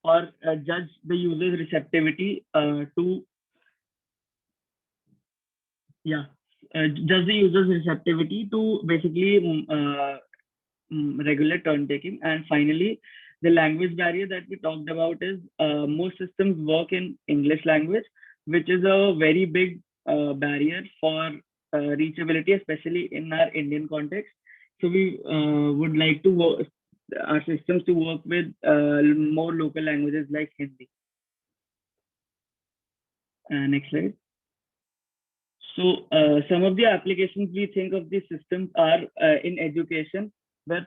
or judge the user's receptivity to basically regular turn taking. And finally, the language barrier that we talked about is most systems work in English language, which is a very big barrier for reachability, especially in our Indian context. So we would like to our systems to work with more local languages like Hindi. Next slide. So some of the applications we think of these systems are in education, where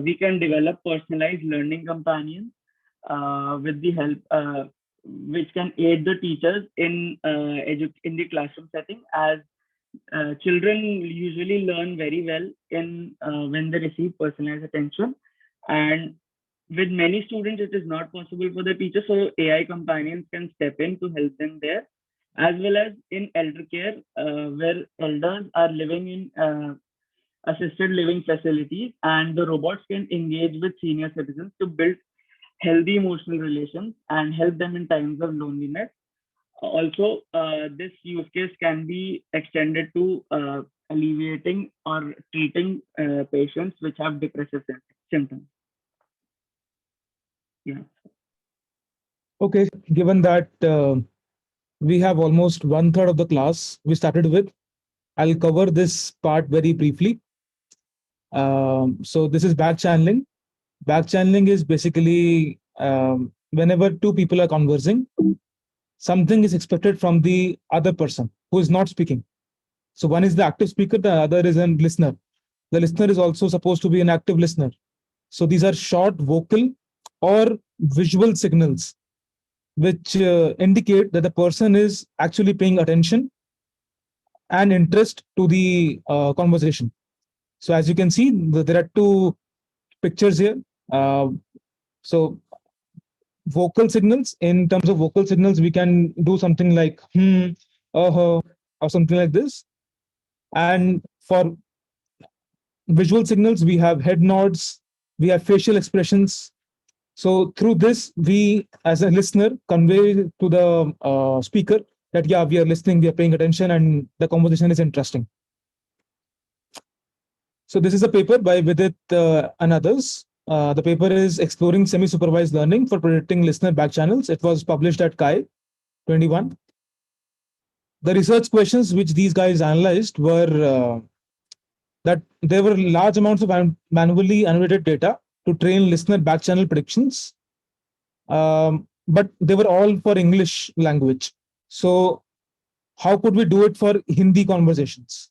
we can develop personalized learning companions with the help, which can aid the teachers in the classroom setting, as children usually learn very well in when they receive personalized attention. And with many students, it is not possible for the teacher, so AI companions can step in to help them there, as well as in elder care, where elders are living in assisted living facilities, and the robots can engage with senior citizens to build healthy emotional relations and help them in times of loneliness. Also, this use case can be extended to alleviating or treating patients which have depressive symptoms. Yeah. Okay, given that we have almost 1/3 of the class we started with, I'll cover this part very briefly. So this is back channeling. Back channeling is basically whenever two people are conversing, something is expected from the other person who is not speaking. So one is the active speaker, the other is a listener. The listener is also supposed to be an active listener. So these are short vocal or visual signals which indicate that the person is actually paying attention and interest to the conversation. So as you can see, there are two pictures here. So vocal signals, in terms of vocal signals, we can do something like or something like this. And for visual signals, we have head nods, we have facial expressions. So through this, we as a listener convey to the speaker that, yeah, we are listening, we are paying attention, and the conversation is interesting. So this is a paper by Vidit and others. The paper is Exploring Semi-Supervised Learning for Predicting Listener Back Channels. It was published at CHI 21. The research questions which these guys analyzed were that there were large amounts of manually annotated data to train listener back channel predictions, but they were all for English language. So how could we do it for Hindi conversations?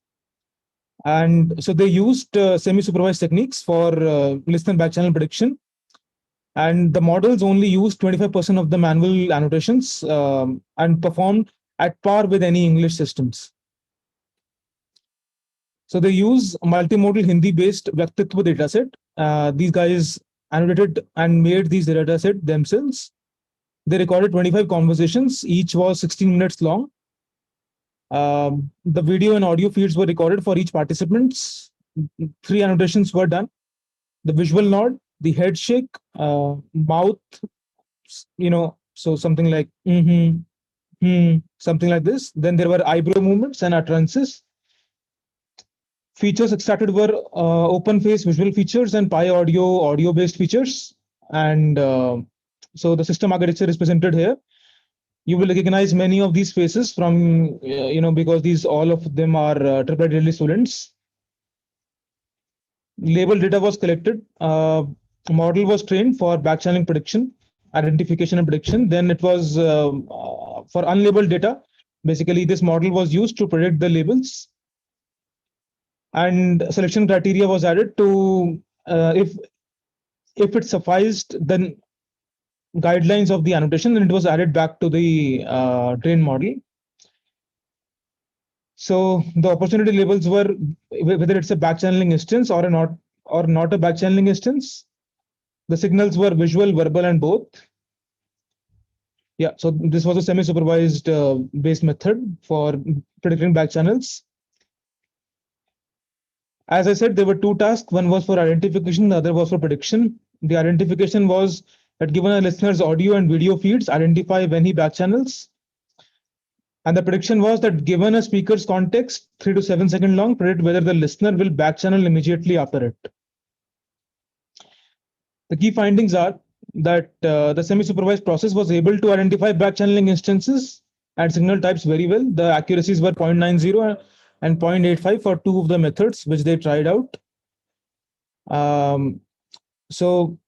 And so they used semi-supervised techniques for listener back channel prediction. And the models only used 25% of the manual annotations and performed at par with any English systems. So they use multimodal Hindi-based Vyaktitva dataset. These guys annotated and made these dataset themselves. They recorded 25 conversations. Each was 16 minutes long. The video and audio feeds were recorded for each participant. 3 annotations were done. The visual nod, the head shake, mouth, so something like something like this. Then there were eyebrow movements and utterances. Features extracted were open face visual features and Pi audio based features. And so the system architecture is presented here. You will recognize many of these faces from, because all of them are IIIT Delhi students. Label data was collected. Model was trained for back channeling prediction, identification and prediction. Then it was for unlabeled data. Basically, this model was used to predict the labels. And selection criteria was added to, if it sufficed, then guidelines of the annotation, and it was added back to the trained model. So the opportunity labels were whether it's a back channeling instance or not a back channeling instance. The signals were visual, verbal, and both. Yeah, so this was a semi-supervised based method for predicting back channels. As I said, there were 2 tasks. One was for identification, the other was for prediction. The identification was that given a listener's audio and video feeds, identify when he back channels. And the prediction was that given a speaker's context, 3 to 7 seconds long, predict whether the listener will back channel immediately after it. The key findings are that the semi-supervised process was able to identify back channeling instances and signal types very well. The accuracies were 0.90 and 0.85 for 2 of the methods which they tried out. So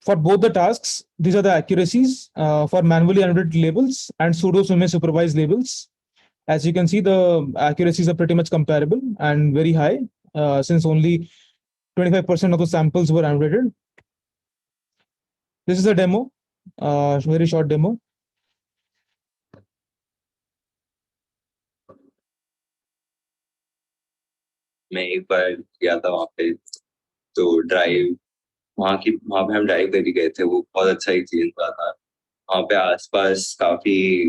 for both the tasks, these are the accuracies for manually annotated labels and pseudo semi-supervised labels. As you can see, the accuracies are pretty much comparable and very high since only 25% of the samples were annotated. This is a demo, very short demo. मैं एक बार गया था वहाँ पे, तो वहाँ पे हम ड्राइव करके गए थे. वो बहुत अच्छा एक्सपीरियंस रहा था. वहाँ पे आसपास काफी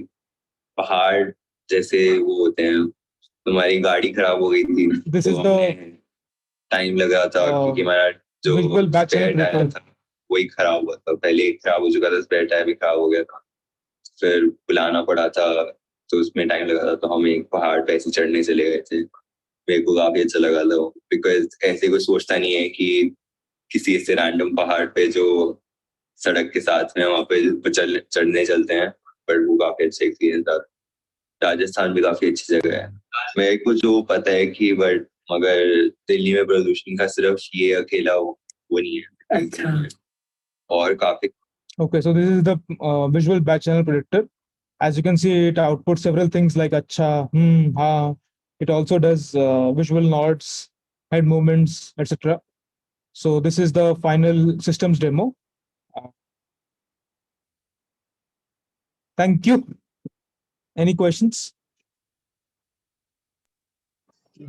पहाड़ जैसे वो होते हैं. हमारी गाड़ी खराब हो गई थी, तो टाइम लगा था क्योंकि हमारा जो स्पेयर टायर था वही खराब हुआ था. पहले खराब हो चुका था, स्पेयर टायर भी खराब हो गया था. फिर बुलाना पड़ा था, तो उसमें टाइम लगा था. तो हम एक पहाड़ पे ऐसे चढ़ने चले गए थे. मेरे को काफी अच्छा लगा था, बिकॉज ऐसे कोई सोचता नहीं है कि किसी ऐसे रैंडम पहाड़ पे जो सड़क के साथ में वहाँ पे चढ़ने चलते हैं. बट वो काफी अच्छा एक्सपीरियंस था. राजस्थान भी काफी अच्छी जगह है. मेरे को जो पता है कि बट मगर दिल्ली में प्रदूषण का सिर्फ ये अकेला वो नहीं है. अच्छा. और काफी. Okay, so this is the visual back channel predictor. As you can see, it outputs several things like acha, ha. It also does visual nods, head movements, etc. So this is the final systems demo. Thank you. Any questions?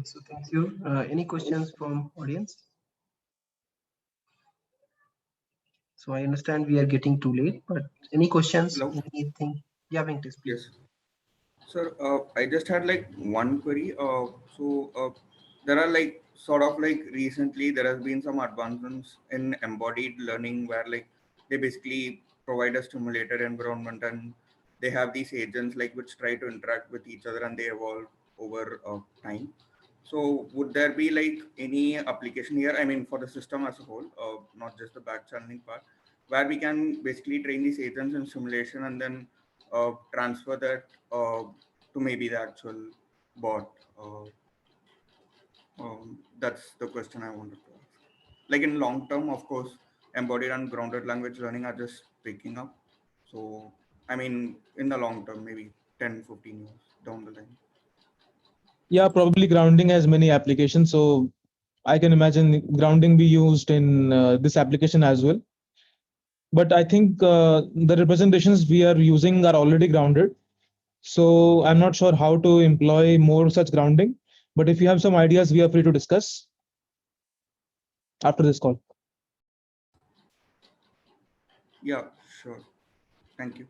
So thank you. Any questions from audience? So I understand we are getting too late, but any questions? Hello? Anything? Yeah, Venkatesh, please. Yes. Sir, I just had like one query. there are like sort of like recently there has been some advancements in embodied learning where like they basically provide a stimulated environment and they have these agents like which try to interact with each other and they evolve over time. So would there be like any application here, I mean for the system as a whole, not just the back channeling part, where we can basically train these agents in simulation and then transfer that to maybe the actual bot? That's the question I wanted to ask. Like in long term, of course, embodied and grounded language learning are just picking up. So, I mean, in the long term, maybe 10, 15 years down the line. Yeah, probably grounding has many applications. So I can imagine grounding be used in this application as well. But I think the representations we are using are already grounded. So I'm not sure how to employ more such grounding. But if you have some ideas, we are free to discuss after this call. Yeah, sure. Thank you.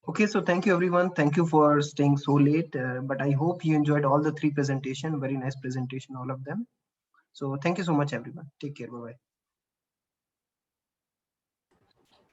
Okay, so thank you everyone. Thank you for staying so late. But I hope you enjoyed all the three presentations. Very nice presentation, all of them. So thank you so much, everyone. Take care. Bye-bye.